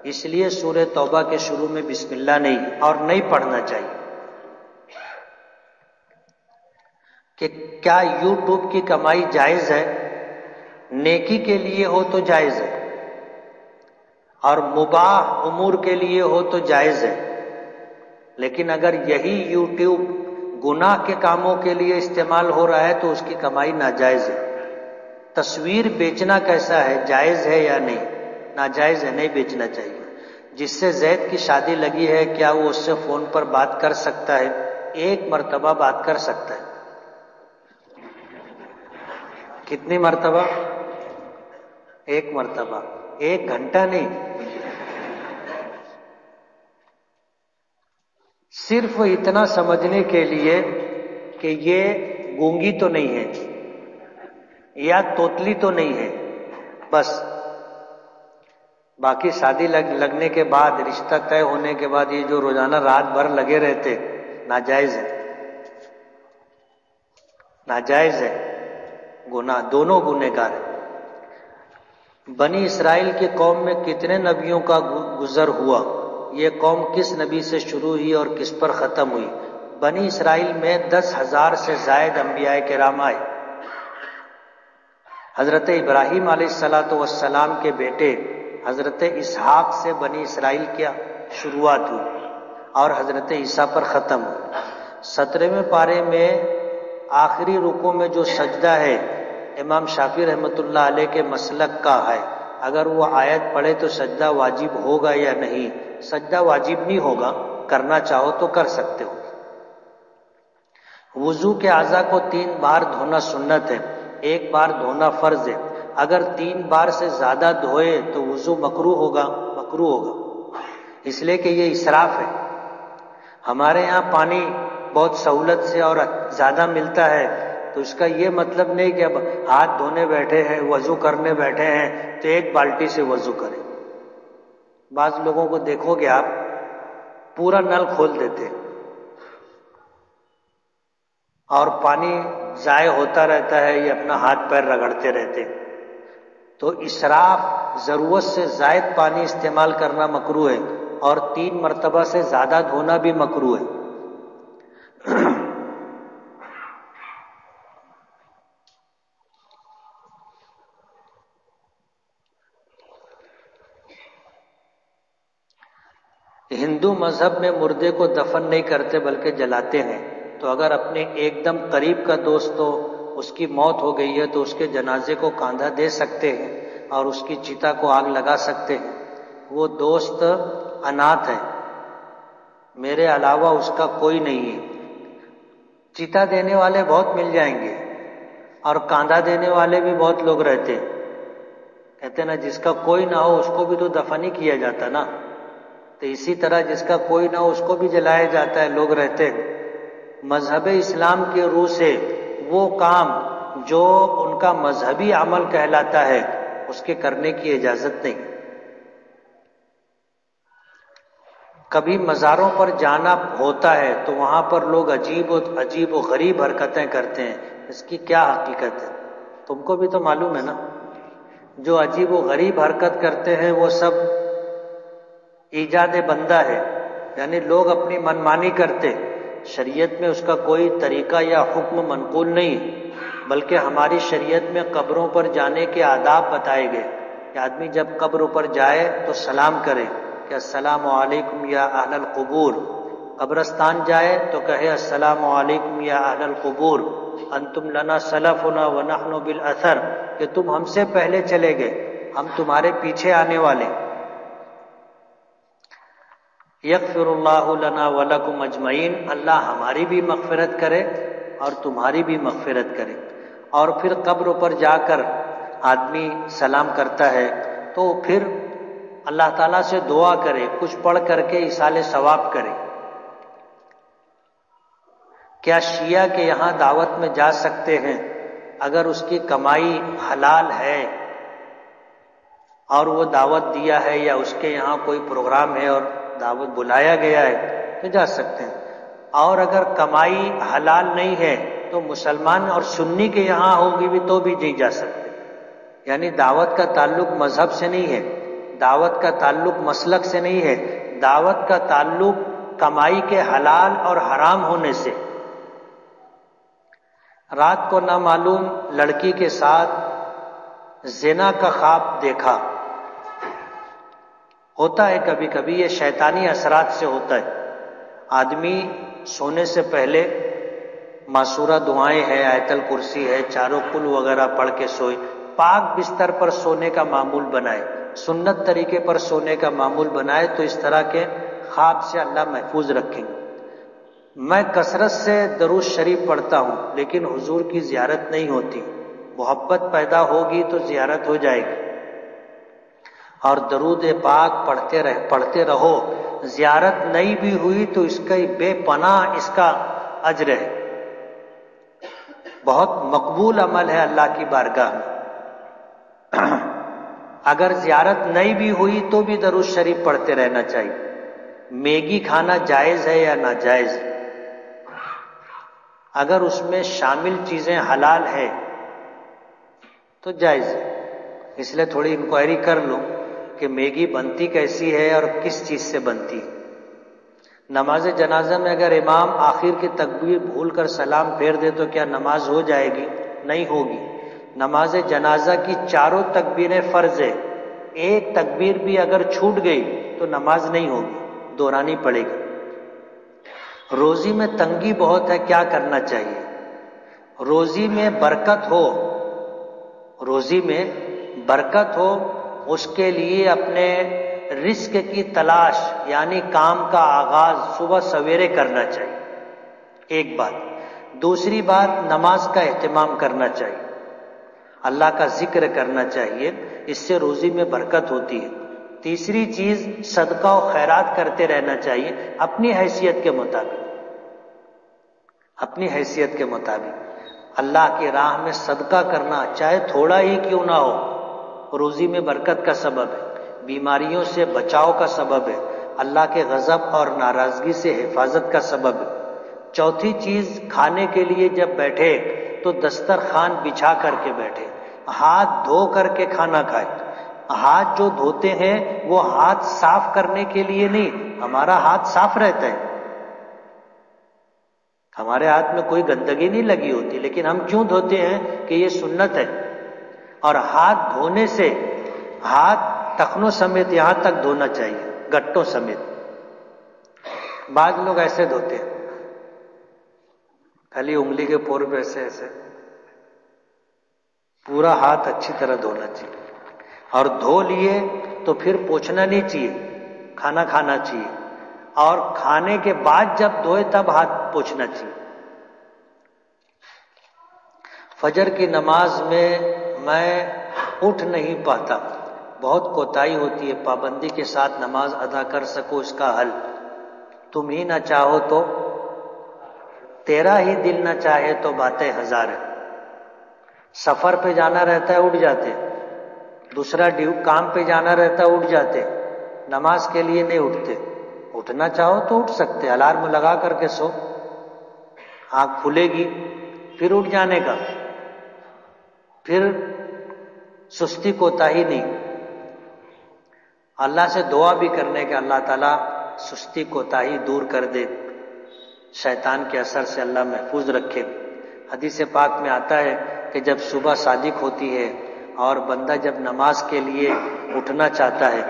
اس لیے سورہ توبہ کے شروع میں بسم اللہ نہیں، اور نہیں پڑھنا چاہیے۔ کہ کیا یوٹیوب کی کمائی جائز ہے؟ نیکی کے لیے ہو تو جائز ہے، اور مباح امور کے لیے ہو تو جائز ہے، لیکن اگر یہی یوٹیوب گناہ کے کاموں کے لیے استعمال ہو رہا ہے تو اس کی کمائی ناجائز ہے۔ تصویر بیچنا کیسا ہے؟ جائز ہے یا نہیں؟ ناجائز ہے، نہیں بیچنا چاہیے۔ جس سے زید کی شادی لگی ہے، کیا وہ اس سے فون پر بات کر سکتا ہے؟ ایک مرتبہ بات کر سکتا ہے۔ کتنی مرتبہ؟ ایک مرتبہ، 1 گھنٹہ نہیں۔ صرف اتنا سمجھنے کے لیے کہ یہ گونگی تو نہیں ہے یا توتلی تو نہیں ہے، بس۔ باقی شادی لگنے کے بعد، رشتہ طے ہونے کے بعد یہ جو روزانہ رات بھر لگے رہتے، ناجائز ہے، ناجائز ہے، گناہ، دونوں گنہگار ہیں۔ بنی اسرائیل کی قوم میں کتنے نبیوں کا گزر ہوا؟ یہ قوم کس نبی سے شروع ہوئی اور کس پر ختم ہوئی؟ بنی اسرائیل میں 10,000 سے زائد انبیاء کرام آئے۔ حضرت ابراہیم علیہ السلام کے بیٹے حضرت اسحاق سے بنی اسرائیل کی شروعات ہوئی اور حضرت عیسیٰ پر ختم ہوئی۔ 17ویں پارے میں آخری رکوع میں جو سجدہ ہے، امام شافعی رحمۃ اللہ علیہ کے مسلک کا ہے۔ اگر وہ آیت پڑھے تو سجدہ واجب ہوگا یا نہیں؟ سجدہ واجب نہیں ہوگا، کرنا چاہو تو کر سکتے ہو۔ وضو کے اعضاء کو 3 بار دھونا سنت ہے، 1 بار دھونا فرض ہے۔ اگر 3 بار سے زیادہ دھوئے تو وضو مکروہ ہوگا، مکروہ ہوگا، اس لیے کہ یہ اسراف ہے۔ ہمارے یہاں پانی بہت سہولت سے اور زیادہ ملتا ہے، تو اس کا یہ مطلب نہیں کہ اب ہاتھ دھونے بیٹھے ہیں، وضو کرنے بیٹھے ہیں تو 1 بالٹی سے وضو کریں۔ بعض لوگوں کو دیکھو گے آپ، پورا نل کھول دیتے اور پانی ضائع ہوتا رہتا ہے، یہ اپنا ہاتھ پیر رگڑتے رہتے۔ تو اسراف، ضرورت سے زائد پانی استعمال کرنا مکروہ ہے، اور 3 مرتبہ سے زیادہ دھونا بھی مکروہ ہے۔ ہندو مذہب میں مردے کو دفن نہیں کرتے بلکہ جلاتے ہیں، تو اگر اپنے ایک دم قریب کا دوست ہو، اس کی موت ہو گئی ہے، تو اس کے جنازے کو کاندھا دے سکتے ہیں اور اس کی چتا کو آگ لگا سکتے ہیں۔ وہ دوست اناتھ ہے، میرے علاوہ اس کا کوئی نہیں ہے۔ چتا دینے والے بہت مل جائیں گے، اور کاندھا دینے والے بھی بہت لوگ رہتے ہیں۔ کہتے ہیں نا، جس کا کوئی نہ ہو اس کو بھی تو دفن ہی کیا جاتا نا، تو اسی طرح جس کا کوئی نہ ہو اس کو بھی جلایا جاتا ہے، لوگ رہتے ہیں۔ مذہب اسلام کے روح سے وہ کام جو ان کا مذہبی عمل کہلاتا ہے، اس کے کرنے کی اجازت نہیں۔ کبھی مزاروں پر جانا ہوتا ہے تو وہاں پر لوگ عجیب و غریب حرکتیں کرتے ہیں، اس کی کیا حقیقت ہے؟ تم کو بھی تو معلوم ہے نا۔ جو عجیب و غریب حرکت کرتے ہیں وہ سب ایجاد بندہ ہے، یعنی لوگ اپنی منمانی کرتے، شریعت میں اس کا کوئی طریقہ یا حکم منقول نہیں، بلکہ ہماری شریعت میں قبروں پر جانے کے آداب بتائے گئے کہ آدمی جب قبر پر جائے تو سلام کرے کہ السلام علیکم یا اہل القبور، قبرستان جائے تو کہے السلام علیکم یا اہل القبور انتم لنا سلفنا ونحن بالاثر، کہ تم ہم سے پہلے چلے گئے، ہم تمہارے پیچھے آنے والے۔ یغفر اللہ لنا ولکم اجمعین، اللہ ہماری بھی مغفرت کرے اور تمہاری بھی مغفرت کرے۔ اور پھر قبر پر جا کر آدمی سلام کرتا ہے تو پھر اللہ تعالیٰ سے دعا کرے، کچھ پڑھ کر کے ایصال ثواب کرے۔ کیا شیعہ کے یہاں دعوت میں جا سکتے ہیں اگر اس کی کمائی حلال ہے اور وہ دعوت دیا ہے، یا اس کے یہاں کوئی پروگرام ہے اور دعوت بلایا گیا ہے تو جا سکتے ہیں؟ اور اگر کمائی حلال نہیں ہے تو مسلمان اور سنی کے یہاں ہوگی بھی تو بھی نہیں جا سکتے۔ یعنی دعوت کا تعلق مذہب سے نہیں ہے، دعوت کا تعلق مسلک سے نہیں ہے، دعوت کا تعلق کمائی کے حلال اور حرام ہونے سے۔ رات کو نامعلوم لڑکی کے ساتھ زنا کا خواب دیکھا، ہوتا ہے کبھی کبھی، یہ شیطانی اثرات سے ہوتا ہے۔ آدمی سونے سے پہلے معصورہ دعائیں ہیں، آیت الکرسی ہے، چاروں قل وغیرہ پڑھ کے سوئے، پاک بستر پر سونے کا معمول بنائے، سنت طریقے پر سونے کا معمول بنائے تو اس طرح کے خواب سے اللہ محفوظ رکھیں گے۔ میں کثرت سے درود شریف پڑھتا ہوں لیکن حضور کی زیارت نہیں ہوتی، محبت پیدا ہوگی تو زیارت ہو جائے گی، اور درود پاک پڑھتے رہو، زیارت نہیں بھی ہوئی تو اس کا بے پناہ اس کا اجر ہے، بہت مقبول عمل ہے اللہ کی بارگاہ میں۔ اگر زیارت نہیں بھی ہوئی تو بھی درود شریف پڑھتے رہنا چاہیے۔ میگی کھانا جائز ہے یا ناجائز؟ اگر اس میں شامل چیزیں حلال ہے تو جائز ہے، اس لیے تھوڑی انکوائری کر لو کہ میگی بنتی کیسی ہے اور کس چیز سے بنتی ہے۔ نماز جنازہ میں اگر امام آخر کی تکبیر بھول کر سلام پھیر دے تو کیا نماز ہو جائے گی؟ نہیں ہوگی۔ نماز جنازہ کی چاروں تکبیریں فرض ہے، ایک تکبیر بھی اگر چھوٹ گئی تو نماز نہیں ہوگی، دہرانی پڑے گی۔ روزی میں تنگی بہت ہے، کیا کرنا چاہیے؟ روزی میں برکت ہو، روزی میں برکت ہو، اس کے لیے اپنے رزق کی تلاش یعنی کام کا آغاز صبح سویرے کرنا چاہیے، ایک بات۔ دوسری بات، نماز کا اہتمام کرنا چاہیے، اللہ کا ذکر کرنا چاہیے، اس سے روزی میں برکت ہوتی ہے۔ تیسری چیز، صدقہ و خیرات کرتے رہنا چاہیے اپنی حیثیت کے مطابق، اپنی حیثیت کے مطابق اللہ کی راہ میں صدقہ کرنا چاہے تھوڑا ہی کیوں نہ ہو، روزی میں برکت کا سبب ہے، بیماریوں سے بچاؤ کا سبب ہے، اللہ کے غضب اور ناراضگی سے حفاظت کا سبب ہے۔ چوتھی چیز، کھانے کے لیے جب بیٹھے تو دسترخوان بچھا کر کے بیٹھے، ہاتھ دھو کر کے کھانا کھائے۔ ہاتھ جو دھوتے ہیں وہ ہاتھ صاف کرنے کے لیے نہیں، ہمارا ہاتھ صاف رہتا ہے، ہمارے ہاتھ میں کوئی گندگی نہیں لگی ہوتی، لیکن ہم کیوں دھوتے ہیں کہ یہ سنت ہے۔ اور ہاتھ دھونے سے ہاتھ ٹخنوں سمیت یہاں تک دھونا چاہیے، گٹوں سمیت۔ بعض لوگ ایسے دھوتے ہیں، خالی انگلی کے پور پہ ایسے ایسے، پورا ہاتھ اچھی طرح دھونا چاہیے، اور دھو لیے تو پھر پوچھنا نہیں چاہیے، کھانا کھانا چاہیے، اور کھانے کے بعد جب دھوئے تب ہاتھ پوچھنا چاہیے۔ فجر کی نماز میں اٹھ نہیں پاتا، بہت کوتاہی ہوتی ہے، پابندی کے ساتھ نماز ادا کر سکو، اس کا حل؟ تم ہی نہ چاہو تو، تیرا ہی دل نہ چاہے تو باتیں ہزار ہیں۔ سفر پہ جانا رہتا ہے اٹھ جاتے، دوسرا کام پہ جانا رہتا ہے اٹھ جاتے، نماز کے لیے نہیں اٹھتے۔ اٹھنا چاہو تو اٹھ سکتے، الارم لگا کر کے سو، آنکھ کھلے گی پھر اٹھ جانے کا، پھر سستی کوتاہی نہیں۔ اللہ سے دعا بھی کرنے کہ اللہ تعالیٰ سستی کوتاہی دور کر دے، شیطان کے اثر سے اللہ محفوظ رکھے۔ حدیث پاک میں آتا ہے کہ جب صبح صادق ہوتی ہے اور بندہ جب نماز کے لیے اٹھنا چاہتا ہے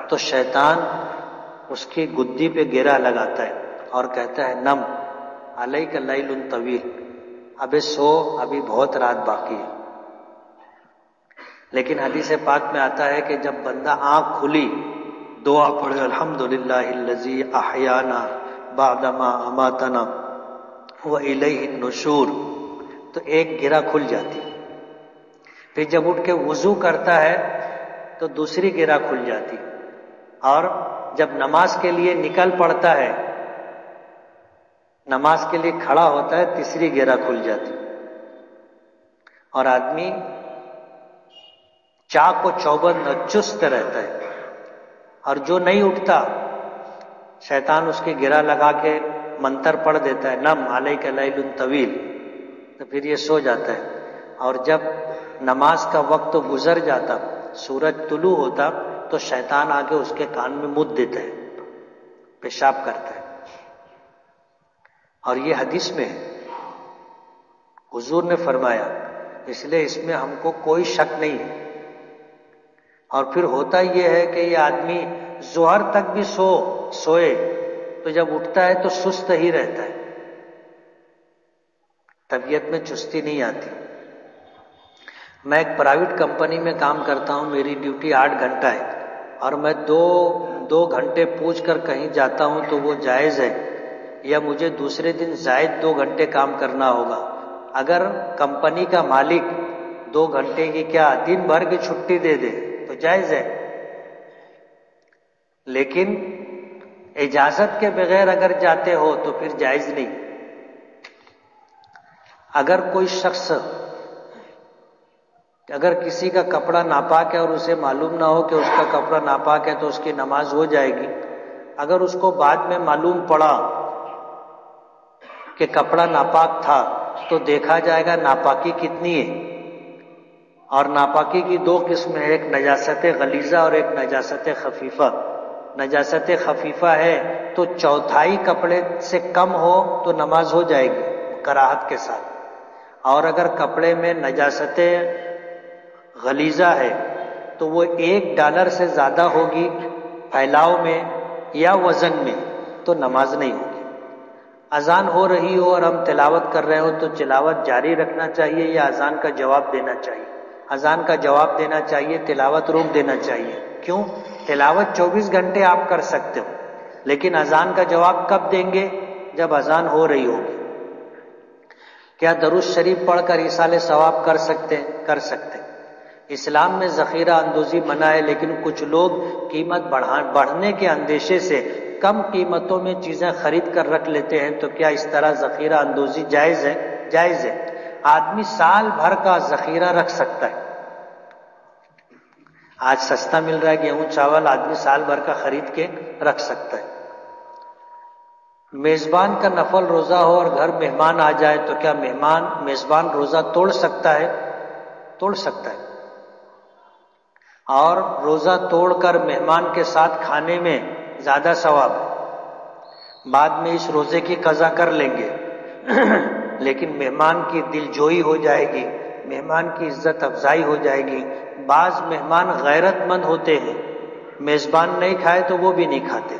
تو شیطان اس کی گدی پہ گرا لگاتا ہے اور کہتا ہے نم علیک لیل طویل، ابے سو، ابھی بہت رات باقی ہے۔ لیکن حدیث پاک میں آتا ہے کہ جب بندہ آنکھ کھلی دعا پڑھے الحمدللہ الذی احیانا بعدما اماتنا والیہ النشور، تو ایک گرہ کھل جاتی، پھر جب اٹھ کے وضو کرتا ہے تو دوسری گرہ کھل جاتی، اور جب نماز کے لیے نکل پڑتا ہے، نماز کے لیے کھڑا ہوتا ہے، تیسری گرہ کھل جاتی، اور آدمی چاق و چوبند چست رہتا ہے۔ اور جو نہیں اٹھتا شیطان اس کی گرہ لگا کے منتر پڑھ دیتا ہے نم علیک لیل طویل، تو پھر یہ سو جاتا ہے، اور جب نماز کا وقت گزر جاتا، سورج طلوع ہوتا، تو شیطان آ کے اس کے کان میں مد دیتا ہے، پیشاب کرتا ہے۔ اور یہ حدیث میں ہے، حضور نے فرمایا، اس لیے اس میں ہم کو کوئی شک نہیں ہے۔ اور پھر ہوتا یہ ہے کہ یہ آدمی ظہر تک بھی سوئے تو جب اٹھتا ہے تو سست ہی رہتا ہے، طبیعت میں چستی نہیں آتی۔ میں ایک پرائیویٹ کمپنی میں کام کرتا ہوں، میری ڈیوٹی 8 گھنٹہ ہے، اور میں دو گھنٹے پوچھ کر کہیں جاتا ہوں تو وہ جائز ہے، یا مجھے دوسرے دن زائد 2 گھنٹے کام کرنا ہوگا۔ اگر کمپنی کا مالک 2 گھنٹے کی کیا دن بھر کی چھٹی دے دے تو جائز ہے، لیکن اجازت کے بغیر اگر جاتے ہو تو پھر جائز نہیں۔ اگر کوئی شخص، اگر کسی کا کپڑا ناپاک ہے اور اسے معلوم نہ ہو کہ اس کا کپڑا ناپاک ہے تو اس کی نماز ہو جائے گی۔ اگر اس کو بعد میں معلوم پڑا کہ کپڑا ناپاک تھا تو دیکھا جائے گا ناپاکی کتنی ہے، اور ناپاکی کی 2 قسم ہیں، ایک نجاست غلیظہ اور ایک نجاست خفیفہ۔ نجاست خفیفہ ہے تو 1/4 کپڑے سے کم ہو تو نماز ہو جائے گی کراہت کے ساتھ، اور اگر کپڑے میں نجاست غلیظہ ہے تو وہ $1 سے زیادہ ہوگی پھیلاؤ میں یا وزن میں تو نماز نہیں ہوگی۔ اذان ہو رہی ہو اور ہم تلاوت کر رہے ہو تو تلاوت جاری رکھنا چاہیے یا اذان کا جواب دینا چاہیے؟ اذان کا جواب دینا چاہیے، تلاوت روک دینا چاہیے۔ کیوں؟ تلاوت 24 گھنٹے آپ کر سکتے ہو، لیکن اذان کا جواب کب دیں گے؟ جب اذان ہو رہی ہوگی۔ کیا درود شریف پڑھ کر ایصال ثواب کر سکتے ہیں؟ کر سکتے ہیں۔ اسلام میں ذخیرہ اندوزی منع ہے، لیکن کچھ لوگ قیمت بڑھنے کے اندیشے سے کم قیمتوں میں چیزیں خرید کر رکھ لیتے ہیں، تو کیا اس طرح ذخیرہ اندوزی جائز ہے؟ جائز ہے۔ آدمی سال بھر کا ذخیرہ رکھ سکتا ہے۔ آج سستا مل رہا ہے گیہوں چاول، آدمی سال بھر کا خرید کے رکھ سکتا ہے۔ میزبان کا نفل روزہ ہو اور گھر مہمان آ جائے تو کیا میزبان روزہ توڑ سکتا ہے؟ توڑ سکتا ہے، اور روزہ توڑ کر مہمان کے ساتھ کھانے میں زیادہ ثواب ہے۔ بعد میں اس روزے کی قضا کر لیں گے لیکن مہمان کی دل جوئی ہو جائے گی، مہمان کی عزت افزائی ہو جائے گی۔ بعض مہمان غیرت مند ہوتے ہیں، میزبان نہیں کھائے تو وہ بھی نہیں کھاتے۔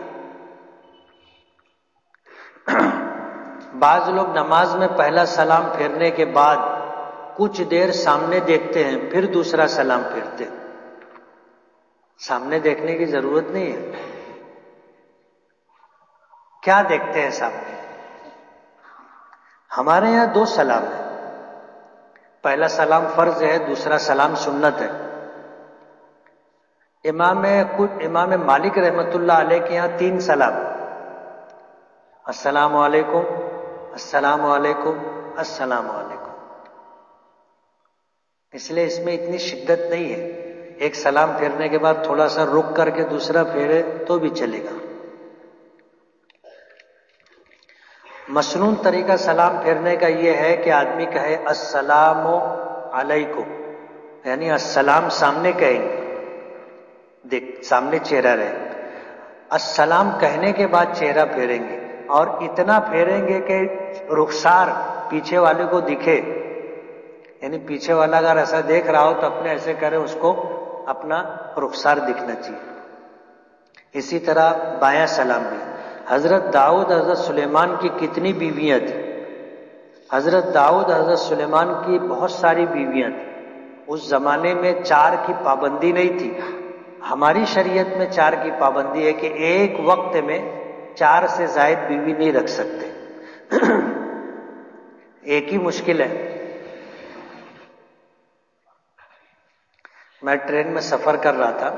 بعض لوگ نماز میں پہلا سلام پھیرنے کے بعد کچھ دیر سامنے دیکھتے ہیں، پھر دوسرا سلام پھیرتے ہیں۔ سامنے دیکھنے کی ضرورت نہیں ہے۔ کیا دیکھتے ہیں سامنے؟ ہمارے یہاں 2 سلام ہیں، پہلا سلام فرض ہے، دوسرا سلام سنت ہے۔ امام مالک رحمۃ اللہ علیہ کے یہاں 3 سلام، السلام علیکم، السلام علیکم، السلام علیکم۔ اس لیے اس میں اتنی شدت نہیں ہے، ایک سلام پھیرنے کے بعد تھوڑا سا رک کر کے دوسرا پھیرے تو بھی چلے گا۔ مسنون طریقہ سلام پھیرنے کا یہ ہے کہ آدمی کہے السلام علیکم، یعنی السلام سامنے کہیں گے، سامنے چہرہ رہے. السلام کہنے کے بعد چہرہ پھیریں گے اور اتنا پھیریں گے کہ رخسار پیچھے والے کو دکھے. یعنی پیچھے والا اگر ایسا دیکھ رہا ہو تو اپنے ایسے کرے اس کو اپنا رخسار دکھنا چاہیے. اسی طرح بایاں سلام بھی. حضرت داؤد حضرت سلیمان کی کتنی بیویاں تھیں؟ حضرت داؤد حضرت سلیمان کی بہت ساری بیویاں تھیں. اس زمانے میں 4 کی پابندی نہیں تھی. ہماری شریعت میں 4 کی پابندی ہے کہ ایک وقت میں 4 سے زائد بیوی نہیں رکھ سکتے. ایک ہی مشکل ہے. میں ٹرین میں سفر کر رہا تھا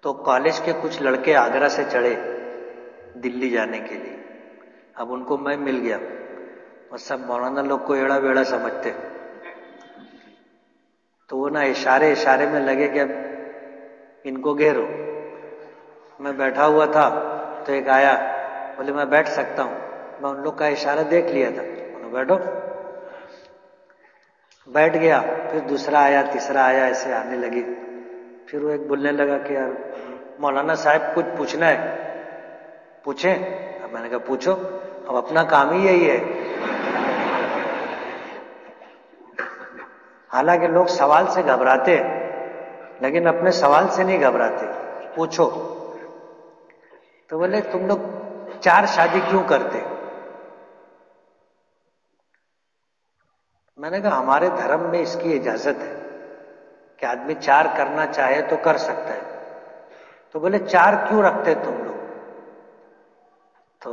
تو کالج کے کچھ لڑکے آگرہ سے چڑھے دلی جانے کے لیے. اب ان کو میں مل گیا اور سب مولانا لوگ کو ایڑا ویڑا سمجھتے. تو وہ نا اشارے میں لگے کہ اب ان کو گھیرو. میں بیٹھا ہوا تھا تو ایک آیا, بولے میں بیٹھ سکتا ہوں. میں ان لوگ کا اشارہ دیکھ لیا تھا, بیٹھو. بیٹھ گیا. پھر دوسرا آیا, تیسرا آیا, ایسے آنے لگے. پھر وہ ایک بولنے لگا کہ یار مولانا صاحب کچھ پوچھنا ہے, پوچھیں. اب میں نے کہا پوچھو, اب اپنا کام ہی یہی ہے. حالانکہ لوگ سوال سے گھبراتے لیکن اپنے سوال سے نہیں گھبراتے. پوچھو. تو بولے تم لوگ 4 شادی کیوں کرتے؟ میں نے کہا ہمارے دھرم میں اس کی اجازت ہے کہ آدمی 4 کرنا چاہے تو کر سکتا ہے. تو بولے 4 کیوں رکھتے تم لوگ؟ تو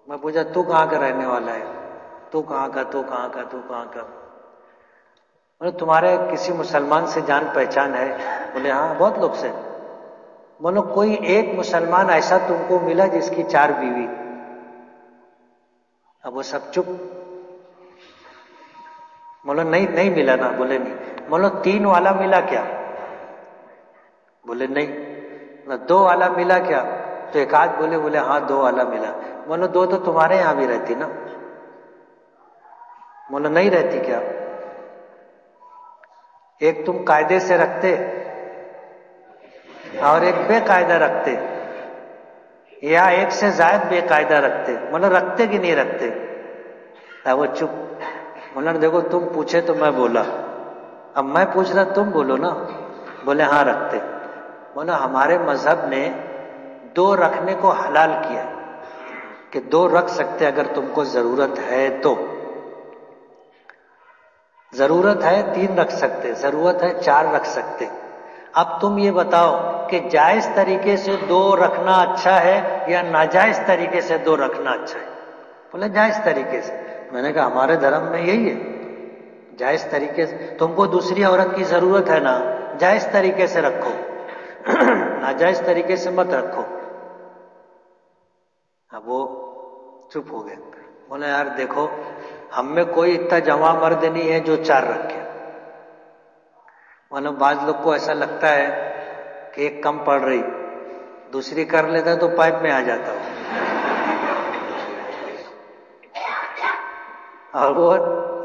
میں پوچھا تو کہاں کا رہنے والا ہے؟ تو کہاں کا, تو کہاں کا, تو کہاں کا؟ بولے تمہارے کسی مسلمان سے جان پہچان ہے؟ بولے ہاں بہت لوگ سے. بولو کوئی ایک مسلمان ایسا تم کو ملا جس کی 4 بیوی؟ اب وہ سب چپ. بولو نہیں ملا نا. بولے نہیں. بولو 3 والا ملا کیا؟ بولے نہیں. 2 والا ملا کیا؟ تو ایک آدھ بولے ہاں 2 والا ملا. بولو 2 تو تمہارے یہاں بھی رہتی نا. بولو نہیں رہتی کیا؟ ایک تم قاعدے سے رکھتے اور ایک بے قاعدہ رکھتے, یا ایک سے زائد بے قاعدہ رکھتے. بولو رکھتے کہ نہیں رکھتے؟ وہ چپ. بولا دیکھو تم پوچھے تو میں بولا, اب میں پوچھ رہا تم بولو نا. بولے ہاں رکھتے. بولا ہمارے مذہب نے 2 رکھنے کو حلال کیا کہ 2 رکھ سکتے اگر تم کو ضرورت ہے تو. ضرورت ہے 3 رکھ سکتے, ضرورت ہے 4 رکھ سکتے. اب تم یہ بتاؤ کہ جائز طریقے سے 2 رکھنا اچھا ہے یا ناجائز طریقے سے 2 رکھنا اچھا ہے؟ بولے جائز طریقے سے. میں نے کہا ہمارے دھرم میں یہی ہے, جائز طریقے سے. تم کو دوسری عورت کی ضرورت ہے نا, جائز طریقے سے رکھو, ناجائز طریقے سے مت رکھو. اب وہ چپ ہو گئے. بولے یار دیکھو ہم میں کوئی اتنا جواں مرد نہیں ہے جو 4 رکھے. مطلب بعض لوگ کو ایسا لگتا ہے کہ ایک کم پڑ رہی, دوسری کر لیتا تو پائپ میں آ جاتا ہو, اور وہ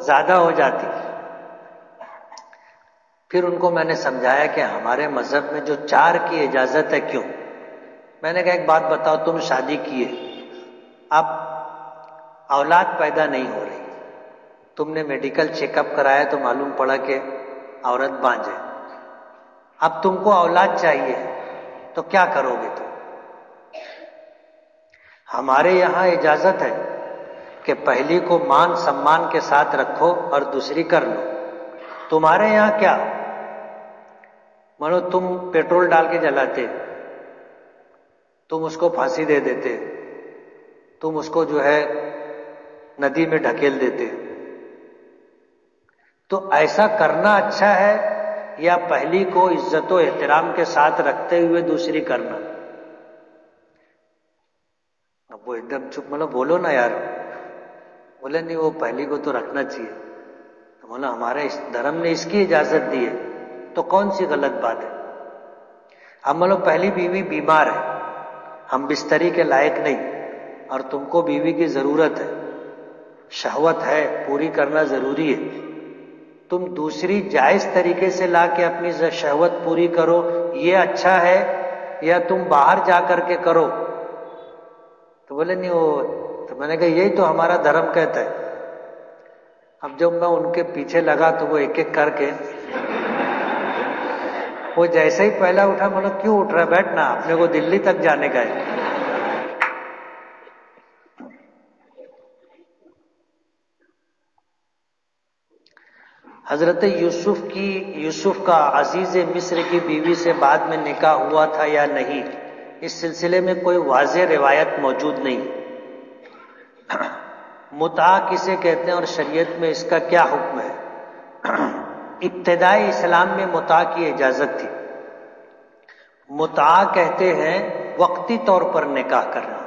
زیادہ ہو جاتی. پھر ان کو میں نے سمجھایا کہ ہمارے مذہب میں جو 4 کی اجازت ہے کیوں. میں نے کہا ایک بات بتاؤ, تم شادی کیے, اب اولاد پیدا نہیں ہو رہی, تم نے میڈیکل چیک اپ کرایا تو معلوم پڑا کہ عورت بانجھ ہے. اب تم کو اولاد چاہیے تو کیا کرو گے تم؟ ہمارے یہاں اجازت ہے کہ پہلی کو مان سمان کے ساتھ رکھو اور دوسری کر لو. تمہارے یہاں کیا؟ مانو تم پیٹرول ڈال کے جلاتے, تم اس کو پھانسی دے دیتے, تم اس کو جو ہے ندی میں ڈھکیل دیتے. تو ایسا کرنا اچھا ہے یا پہلی کو عزت و احترام کے ساتھ رکھتے ہوئے دوسری کرنا؟ اب وہ ایک دم چپ. مطلب بولو نا یار. بولے نہیں وہ پہلی کو تو رکھنا چاہیے. تو بولا ہمارے اس دھرم نے اس کی اجازت دی ہے تو کون سی غلط بات ہے؟ اب مان لو پہلی بیوی بیمار ہے, ہم بستری کے لائق نہیں, اور تم کو بیوی کی ضرورت ہے, شہوت ہے, پوری کرنا ضروری ہے, تم دوسری جائز طریقے سے لا کے اپنی شہوت پوری کرو، یہ اچھا ہے یا تم باہر جا کر کے کرو؟ تو بولے نہیں وہ، تو میں نے کہا یہی تو ہمارا دھرم کہتا ہے۔ اب جب میں ان کے پیچھے لگا تو وہ ایک ایک کر کے، وہ جیسے ہی پہلا اٹھا، بولا کیوں اٹھ رہا، بیٹھنا، اپنے کو دلی تک جانے کا ہے۔ حضرت یوسف کا عزیز مصر کی بیوی سے بعد میں نکاح ہوا تھا یا نہیں، اس سلسلے میں کوئی واضح روایت موجود نہیں۔ متعہ کسے کہتے ہیں اور شریعت میں اس کا کیا حکم ہے؟ ابتدائی اسلام میں متعہ کی اجازت تھی۔ متعہ کہتے ہیں وقتی طور پر نکاح کرنا،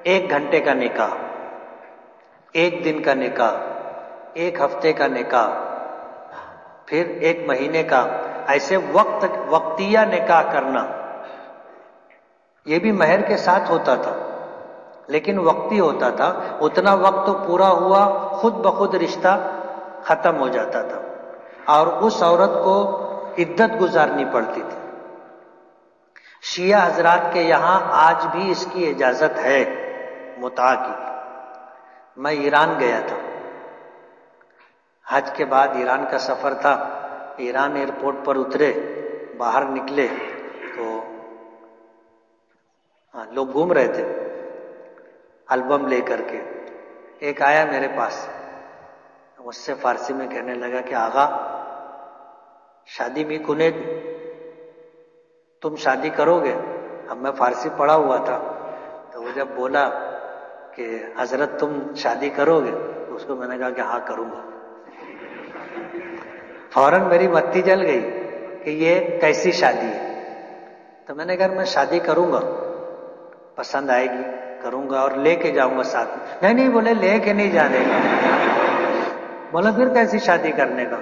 1 گھنٹے کا نکاح، 1 دن کا نکاح، 1 ہفتے کا نکاح، پھر 1 مہینے کا، ایسے وقتیہ نکاح کرنا۔ یہ بھی مہر کے ساتھ ہوتا تھا لیکن وقتی ہوتا تھا، اتنا وقت پورا ہوا خود بخود رشتہ ختم ہو جاتا تھا اور اس عورت کو عدت گزارنی پڑتی تھی۔ شیعہ حضرات کے یہاں آج بھی اس کی اجازت ہے متعہ کی۔ میں ایران گیا تھا، حج کے بعد ایران کا سفر تھا۔ ایران ایئرپورٹ پر اترے، باہر نکلے تو لوگ گھوم رہے تھے البم لے کر کے۔ ایک آیا میرے پاس، مجھ سے فارسی میں کہنے لگا کہ آغا شادی می کنید، تم شادی کرو گے؟ اب میں فارسی پڑھا ہوا تھا تو وہ جب بولا کہ حضرت تم شادی کرو گے، تو اس کو میں نے کہا کہ ہاں کروں گا۔ فوراً میری بتی جل گئی کہ یہ کیسی شادی ہے۔ تو میں نے کہا میں شادی کروں گا، پسند آئے گی کروں گا اور لے کے جاؤں گا ساتھ میں۔ نہیں بولے لے کے نہیں جانے گا۔ بولا پھر کیسی شادی کرنے کا؟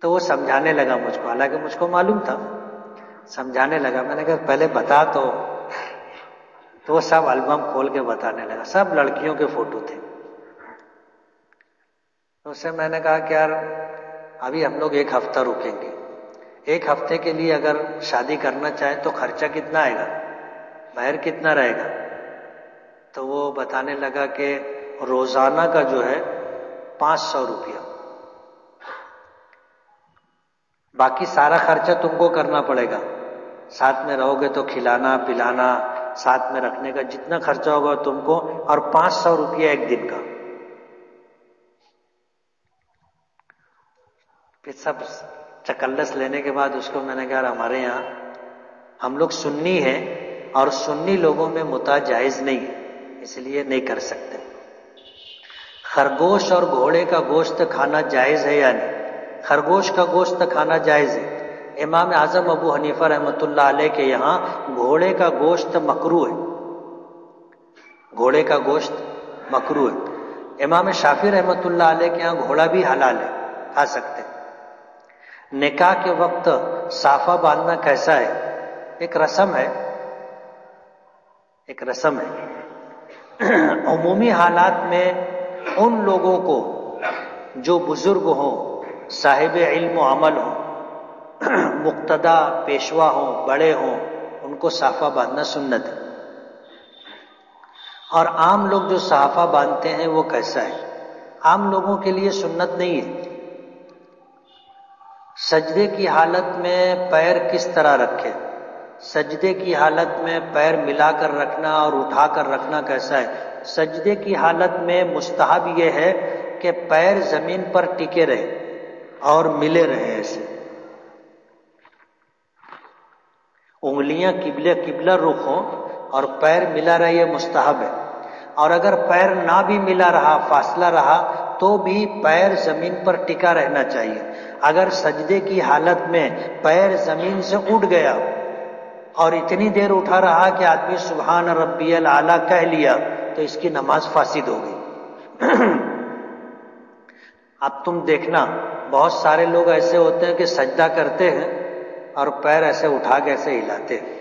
تو وہ سمجھانے لگا مجھ کو، حالانکہ مجھ کو معلوم تھا، سمجھانے لگا۔ میں نے کہا پہلے بتا تو وہ سب البم کھول کے بتانے لگا، سب لڑکیوں کے فوٹو تھے۔ تو اس سے میں نے کہا کہ یار ابھی ہم لوگ 1 ہفتہ رکیں گے، 1 ہفتے کے لیے اگر شادی کرنا چاہیں تو خرچہ کتنا آئے گا، مہر کتنا رہے گا؟ تو وہ بتانے لگا کہ روزانہ کا جو ہے 500 روپیہ، باقی سارا خرچہ تم کو کرنا پڑے گا، ساتھ میں رہو گے تو کھلانا پلانا، ساتھ میں رکھنے کا جتنا خرچہ ہوگا تم کو، اور 500 روپیہ 1 دن کا۔ پھر سب چکلس لینے کے بعد اس کو میں نے کہا ہمارے یہاں ہم لوگ سنی ہیں اور سنی لوگوں میں متعہ جائز نہیں ہے، اس لیے نہیں کر سکتے۔ خرگوش اور گھوڑے کا گوشت کھانا جائز ہے یا نہیں؟ خرگوش کا گوشت کھانا جائز ہے۔ امام اعظم ابو حنیفہ رحمۃ اللہ علیہ کے یہاں گھوڑے کا گوشت مکروہ ہے، گھوڑے کا گوشت مکروہ ہے۔ امام شافعی رحمۃ اللہ علیہ کے یہاں گھوڑا بھی حلال ہے، کھا سکتے ہیں۔ نکاح کے وقت صافہ باندھنا کیسا ہے؟ ایک رسم ہے، ایک رسم ہے۔ عمومی حالات میں ان لوگوں کو جو بزرگ ہوں، صاحب علم و عمل ہوں، مقتدی پیشوا ہوں، بڑے ہوں، ان کو صافہ باندھنا سنت ہے۔ اور عام لوگ جو صافہ باندھتے ہیں وہ کیسا ہے؟ عام لوگوں کے لیے سنت نہیں ہے۔ سجدے کی حالت میں پیر کس طرح رکھے؟ سجدے کی حالت میں پیر ملا کر رکھنا اور اٹھا کر رکھنا کیسا ہے؟ سجدے کی حالت میں مستحب یہ ہے کہ پیر زمین پر ٹکے رہے اور ملے رہے، ایسے انگلیاں قبلہ رخ ہوں اور پیر ملا رہے، یہ مستحب ہے۔ اور اگر پیر نہ بھی ملا رہا، فاصلہ رہا، تو بھی پیر زمین پر ٹکا رہنا چاہیے۔ اگر سجدے کی حالت میں پیر زمین سے اٹھ گیا اور اتنی دیر اٹھا رہا کہ آدمی سبحان ربی الاعلیٰ کہہ لیا تو اس کی نماز فاسد ہو گئی۔ اب تم دیکھنا بہت سارے لوگ ایسے ہوتے ہیں کہ سجدہ کرتے ہیں اور پیر ایسے اٹھا کے ایسے ہلاتے ہیں۔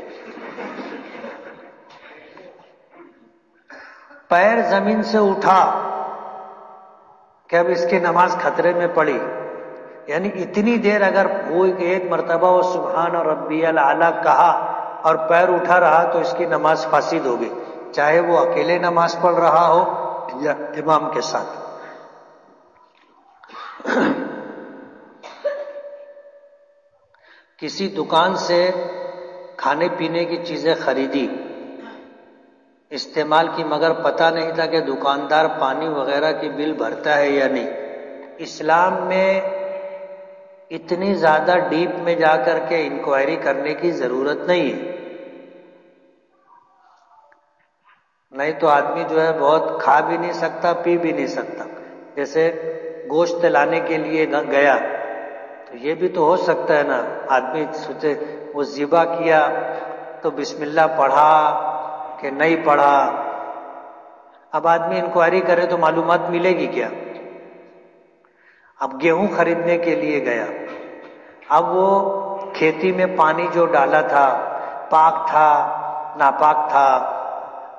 پیر زمین سے اٹھا کہ اب اس کی نماز خطرے میں پڑی، یعنی اتنی دیر اگر وہ ایک مرتبہ وہ سبحان ربی الاعلیٰ کہا اور پیر اٹھا رہا تو اس کی نماز فاسد ہوگی، چاہے وہ اکیلے نماز پڑھ رہا ہو یا امام کے ساتھ۔ کسی دکان سے کھانے پینے کی چیزیں خریدی، استعمال کی، مگر پتہ نہیں تھا کہ دکاندار پانی وغیرہ کی بل بھرتا ہے یا نہیں۔ اسلام میں اتنی زیادہ ڈیپ میں جا کر کے انکوائری کرنے کی ضرورت نہیں ہے، نہیں تو آدمی جو ہے بہت کھا بھی نہیں سکتا، پی بھی نہیں سکتا۔ جیسے گوشت لانے کے لیے گیا تو یہ بھی تو ہو سکتا ہے نا، آدمی سوچے وہ ذبح کیا تو بسم اللہ پڑھا کہ نہیں پڑھا، اب آدمی انکوائری کرے تو معلومات ملے گی کیا؟ اب گیہوں خریدنے کے لیے گیا، اب وہ کھیتی میں پانی جو ڈالا تھا پاک تھا ناپاک تھا،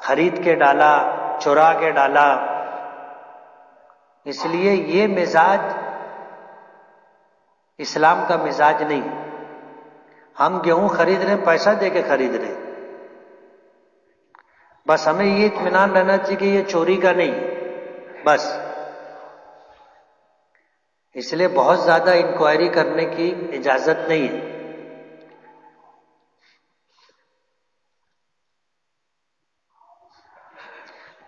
خرید کے ڈالا چرا کے ڈالا، اس لیے یہ مزاج اسلام کا مزاج نہیں۔ ہم گیہوں خرید رہے ہیں پیسہ دے کے خرید رہے ہیں، بس ہمیں یہ اطمینان رہنا چاہیے کہ یہ چوری کا نہیں، بس۔ اس لیے بہت زیادہ انکوائری کرنے کی اجازت نہیں ہے۔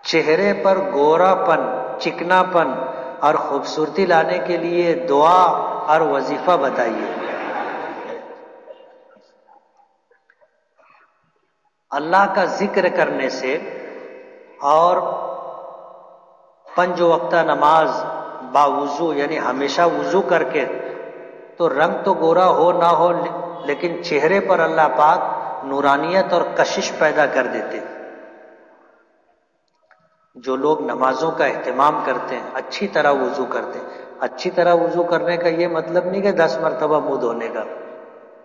چہرے پر گورا پن، چکنا پن اور خوبصورتی لانے کے لیے دعا اور وظیفہ بتائیے۔ اللہ کا ذکر کرنے سے اور 5 وقتہ نماز باوضو، یعنی ہمیشہ وضو کر کے، تو رنگ تو گورا ہو نہ ہو لیکن چہرے پر اللہ پاک نورانیت اور کشش پیدا کر دیتے۔ جو لوگ نمازوں کا اہتمام کرتے ہیں، اچھی طرح وضو کرتے ہیں، اچھی طرح وضو کرنے کا یہ مطلب نہیں کہ 10 مرتبہ منہ دھونے کا،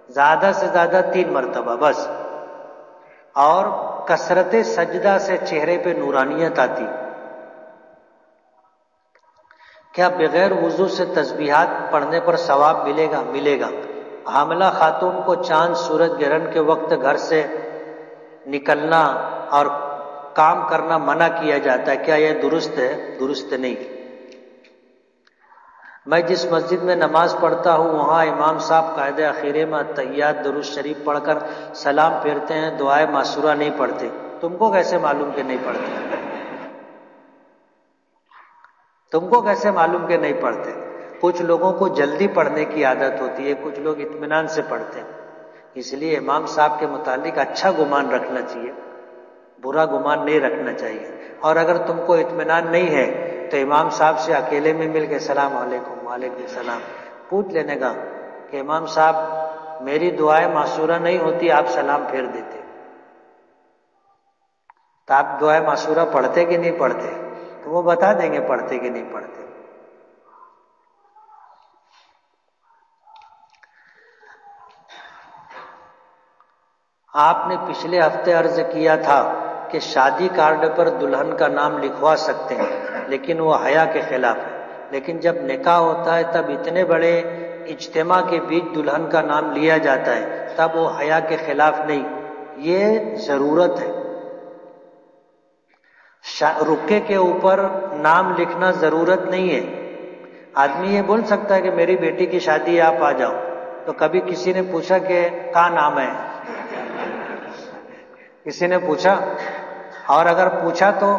زیادہ سے زیادہ 3 مرتبہ بس، اور کثرت سجدہ سے چہرے پہ نورانیت آتی۔ کیا بغیر وضو سے تسبیحات پڑھنے پر ثواب ملے گا؟ ملے گا۔ حاملہ خاتون کو چاند سورج گرہن کے وقت گھر سے نکلنا اور کام کرنا منع کیا جاتا ہے، کیا یہ درست ہے؟ درست نہیں۔ میں جس مسجد میں نماز پڑھتا ہوں وہاں امام صاحب قاعدہ اخیرے میں تحیات درود شریف پڑھ کر سلام پھیرتے ہیں، دعائے معصورہ نہیں پڑھتے۔ تم کو کیسے معلوم کہ نہیں پڑھتے؟ تم کو کیسے معلوم کہ نہیں پڑھتے؟ کچھ لوگوں کو جلدی پڑھنے کی عادت ہوتی ہے، کچھ لوگ اطمینان سے پڑھتے ہیں، اس لیے امام صاحب کے متعلق اچھا گمان رکھنا چاہیے، برا گمان نہیں رکھنا چاہیے۔ اور اگر تم کو اطمینان نہیں ہے تو امام صاحب سے اکیلے میں مل کے السلام علیکم، وعلیکم السلام پوچھ لینے کا کہ امام صاحب میری دعائیں معصورہ نہیں ہوتی، آپ سلام پھیر دیتے، تو آپ دعائیں معصورہ پڑھتے کہ نہیں پڑھتے؟ تو وہ بتا دیں گے پڑھتے کہ نہیں پڑھتے۔ آپ نے پچھلے ہفتے عرض کیا تھا کہ شادی کارڈ پر دلہن کا نام لکھوا سکتے ہیں لیکن وہ حیا کے خلاف ہے، لیکن جب نکاح ہوتا ہے تب اتنے بڑے اجتماع کے بیچ دلہن کا نام لیا جاتا ہے، تب وہ حیا کے خلاف نہیں، یہ ضرورت ہے۔ رکے کے اوپر نام لکھنا ضرورت نہیں ہے۔ آدمی یہ بول سکتا ہے کہ میری بیٹی کی شادی ہے آپ آ جاؤ، تو کبھی کسی نے پوچھا کہ کیا نام ہے؟ کسی نے پوچھا؟ اور اگر پوچھا تو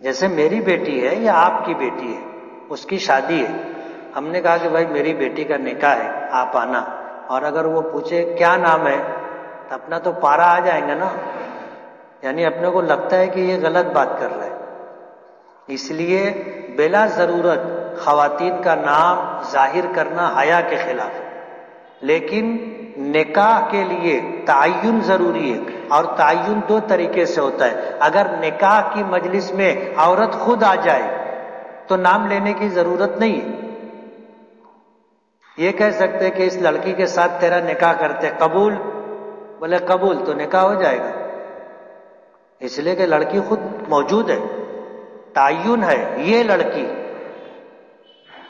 جیسے میری بیٹی ہے یا آپ کی بیٹی ہے، اس کی شادی ہے، ہم نے کہا کہ بھائی میری بیٹی کا نکاح ہے آپ آنا، اور اگر وہ پوچھے کیا نام ہے تو اپنا تو پارا آ جائیں گا نا، یعنی اپنے کو لگتا ہے کہ یہ غلط بات کر رہا ہے۔ اس لیے بلا ضرورت خواتین کا نام ظاہر کرنا حیا کے خلاف ہے، لیکن نکاح کے لیے تعین ضروری ہے، اور تعین 2 طریقے سے ہوتا ہے۔ اگر نکاح کی مجلس میں عورت خود آ جائے تو نام لینے کی ضرورت نہیں ہے، یہ کہہ سکتے کہ اس لڑکی کے ساتھ تیرا نکاح کرتے، قبول؟ بولے قبول، تو نکاح ہو جائے گا، اس لیے کہ لڑکی خود موجود ہے۔ تعین ہے یہ لڑکی.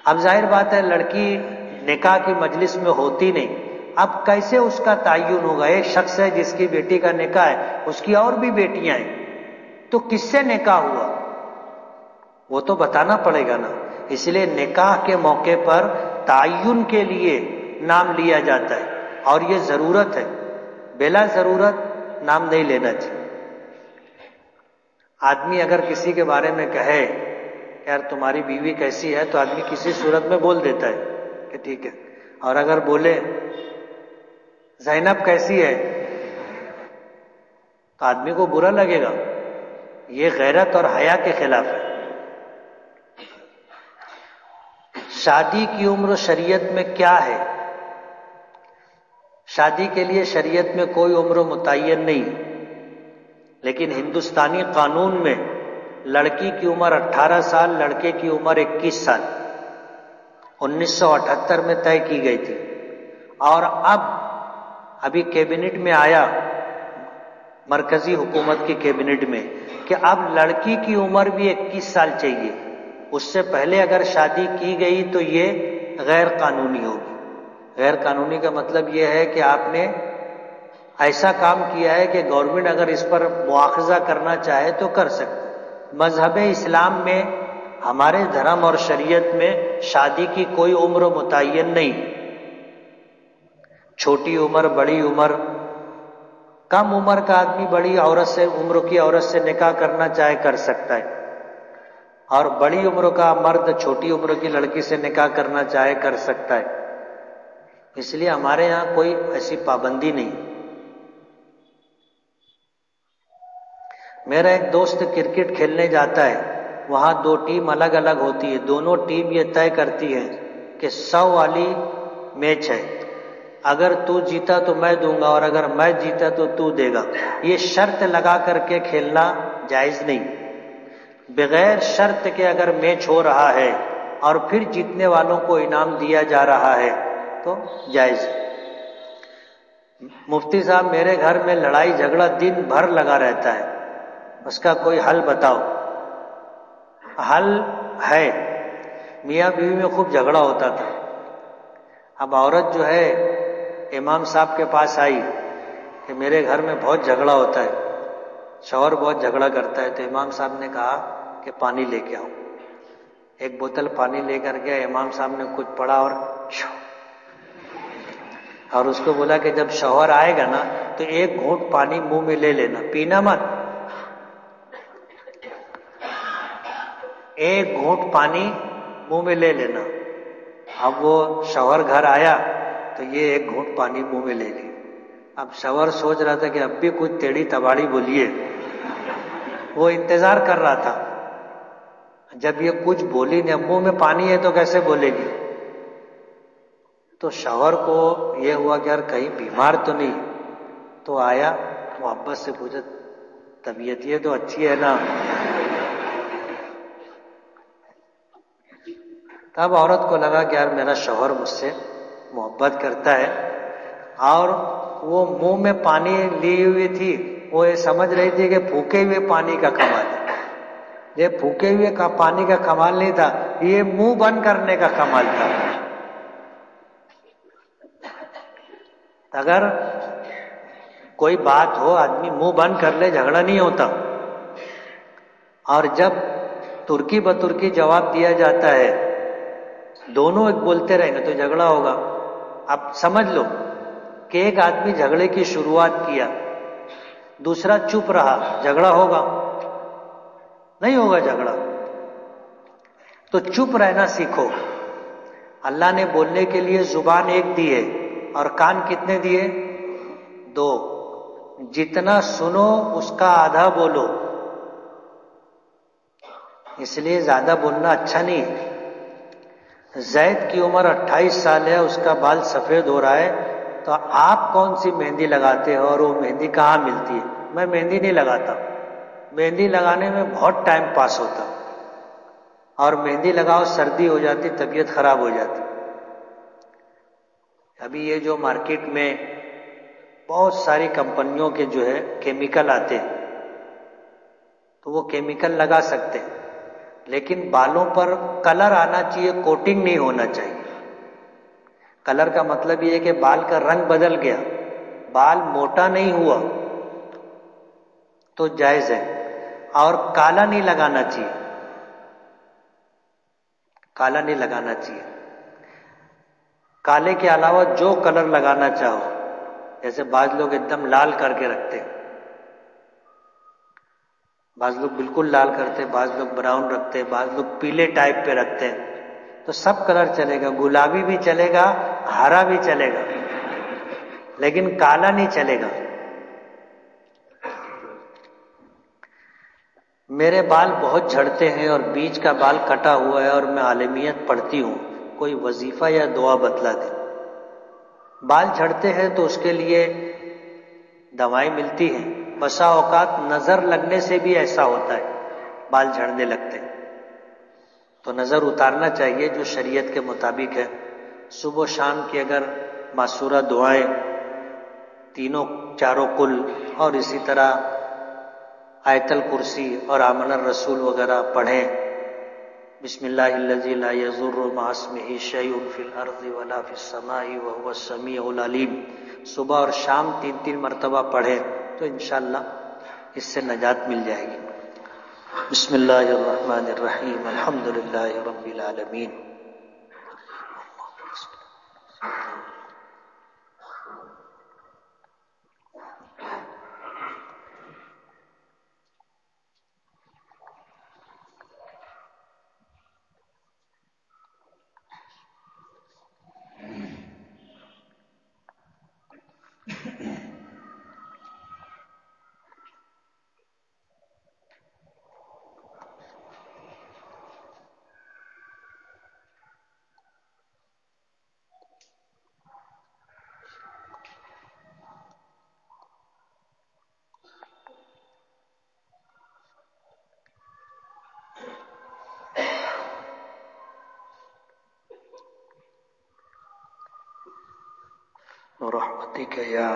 اب ظاہر بات ہے لڑکی نکاح کی مجلس میں ہوتی نہیں، اب کیسے اس کا تعین ہوگا؟ ایک شخص ہے جس کی بیٹی کا نکاح ہے، اس کی اور بھی بیٹیاں ہیں، تو کس سے نکاح ہوا وہ تو بتانا پڑے گا نا. اس لیے نکاح کے موقع پر تعین کے لیے نام لیا جاتا ہے، اور یہ ضرورت ہے، بلا ضرورت نام نہیں لینا چاہیے. آدمی اگر کسی کے بارے میں کہے یار تمہاری بیوی کیسی ہے، تو آدمی کسی صورت میں بول دیتا ہے کہ ٹھیک ہے، اور اگر بولے زینب کیسی ہے تو آدمی کو برا لگے گا. یہ غیرت اور حیا کے خلاف ہے. شادی کی عمر شریعت میں کیا ہے؟ شادی کے لیے شریعت میں کوئی عمر متعین نہیں، لیکن ہندوستانی قانون میں لڑکی کی عمر 18 سال، لڑکے کی عمر 21 سال 1978 میں طے کی گئی تھی. اور ابھی کیبنٹ میں آیا، مرکزی حکومت کی کیبنٹ میں، کہ اب لڑکی کی عمر بھی 21 سال چاہیے. اس سے پہلے اگر شادی کی گئی تو یہ غیر قانونی ہوگی. غیر قانونی کا مطلب یہ ہے کہ آپ نے ایسا کام کیا ہے کہ گورنمنٹ اگر اس پر مواخذہ کرنا چاہے تو کر سکتے. مذہب اسلام میں، ہمارے دھرم اور شریعت میں شادی کی کوئی عمر متعین نہیں. چھوٹی عمر، بڑی عمر، کم عمر کا آدمی بڑی عورت سے، عمر کی عورت سے نکاح کرنا چاہے کر سکتا ہے، اور بڑی عمر کا مرد چھوٹی عمر کی لڑکی سے نکاح کرنا چاہے کر سکتا ہے. اس لیے ہمارے یہاں کوئی ایسی پابندی نہیں. میرا ایک دوست کرکٹ کھیلنے جاتا ہے، وہاں 2 ٹیم الگ الگ ہوتی ہے، دونوں ٹیم یہ طے کرتی ہے کہ 100 والی میچ ہے، اگر تو جیتا تو میں دوں گا، اور اگر میں جیتا تو تو دے گا. یہ شرط لگا کر کے کھیلنا جائز نہیں. بغیر شرط کے اگر میچ ہو رہا ہے اور پھر جیتنے والوں کو انعام دیا جا رہا ہے تو جائز. مفتی صاحب میرے گھر میں لڑائی جھگڑا دن بھر لگا رہتا ہے، اس کا کوئی حل بتاؤ. حل ہے، میاں بیوی میں خوب جھگڑا ہوتا تھا. اب عورت جو ہے امام صاحب کے پاس آئی کہ میرے گھر میں بہت جھگڑا ہوتا ہے، شوہر بہت جھگڑا کرتا ہے. تو امام صاحب نے کہا کہ پانی لے کے آؤ. ایک بوتل پانی لے کر گیا. امام صاحب نے کچھ پڑھا اور اس کو بولا کہ جب شوہر آئے گا نا تو 1 گھونٹ پانی منہ میں لے لینا، پینا مت. 1 گھونٹ پانی منہ میں لے لینا. اب وہ شوہر گھر آیا تو یہ 1 گھونٹ پانی منہ میں لے لی. اب شوہر سوچ رہا تھا کہ اب بھی کچھ ٹیڑھی تباڑی بولیے، وہ انتظار کر رہا تھا. جب یہ کچھ بولی نہیں، منہ میں پانی ہے تو کیسے بولے گی؟ تو شوہر کو یہ ہوا کہ یار کہیں بیمار تو نہیں. تو آیا، محبت سے پوچھا طبیعت یہ تو اچھی ہے نا؟ تب عورت کو لگا کہ یار میرا شوہر مجھ سے محبت کرتا ہے، اور وہ منہ میں پانی لی ہوئی تھی، وہ یہ سمجھ رہی تھی کہ پھونکے ہوئے پانی کا کمال ہے. یہ پھونکے ہوئے پانی کا کمال نہیں تھا، یہ منہ بند کرنے کا کمال تھا. اگر کوئی بات ہو آدمی منہ بند کر لے، جھگڑا نہیں ہوتا. اور جب ترکی بترکی جواب دیا جاتا ہے، دونوں ایک بولتے رہیں گے تو جھگڑا ہوگا. اب سمجھ لو کہ ایک آدمی جھگڑے کی شروعات کیا، دوسرا چپ رہا، جھگڑا ہوگا؟ نہیں ہوگا جھگڑا. تو چپ رہنا سیکھو. اللہ نے بولنے کے لیے زبان ایک دی ہے اور کان کتنے دیے؟ 2. جتنا سنو اس کا آدھا بولو. اس لیے زیادہ بولنا اچھا نہیں ہے. زید کی عمر 28 سال ہے، اس کا بال سفید ہو رہا ہے، تو آپ کون سی مہندی لگاتے ہو اور وہ مہندی کہاں ملتی ہے؟ میں مہندی نہیں لگاتا. مہندی لگانے میں بہت ٹائم پاس ہوتا، اور مہندی لگاؤ سردی ہو جاتی، طبیعت خراب ہو جاتی. ابھی یہ جو مارکیٹ میں بہت ساری کمپنیوں کے جو ہے کیمیکل آتے ہیں، تو وہ کیمیکل لگا سکتے ہیں. لیکن بالوں پر کلر آنا چاہیے، کوٹنگ نہیں ہونا چاہیے۔ کلر کا مطلب یہ ہے کہ بال کا رنگ بدل گیا، بال موٹا نہیں ہوا تو جائز ہے، اور کالا نہیں لگانا چاہیے، کالا نہیں لگانا چاہیے۔ کالے کے علاوہ جو کلر لگانا چاہو، جیسے بعض لوگ ایک دم لال کر کے رکھتے، بعض لوگ بالکل لال کرتے، بعض لوگ براؤن رکھتے، بعض لوگ پیلے ٹائپ پہ رکھتے، تو سب کلر چلے گا، گلابی بھی چلے گا، ہرا بھی چلے گا، لیکن کالا نہیں چلے گا۔ میرے بال بہت جھڑتے ہیں اور بیچ کا بال کٹا ہوا ہے اور میں عالمیت پڑھتی ہوں، کوئی وظیفہ یا دعا بتلا دے۔ بال جھڑتے ہیں تو اس کے لیے دوائیں ملتی ہیں، بسا اوقات نظر لگنے سے بھی ایسا ہوتا ہے، بال جھڑنے لگتے ہیں تو نظر اتارنا چاہیے جو شریعت کے مطابق ہے۔ صبح و شام کی اگر معصورہ دعائیں تینوں چاروں قل اور اسی طرح آیت الکرسی اور آمن الرسول وغیرہ پڑھیں، بسم اللہ الذی لا یضر مع اسمہ شیء فی الارض ولا فی السماء وهو السمیع العلیم، صبح اور شام 3 مرتبہ پڑھیں تو انشاءاللہ اس سے نجات مل جائے گی۔ بسم اللہ الرحمن الرحیم، الحمد للہ رب العالمین۔ رحمتک یا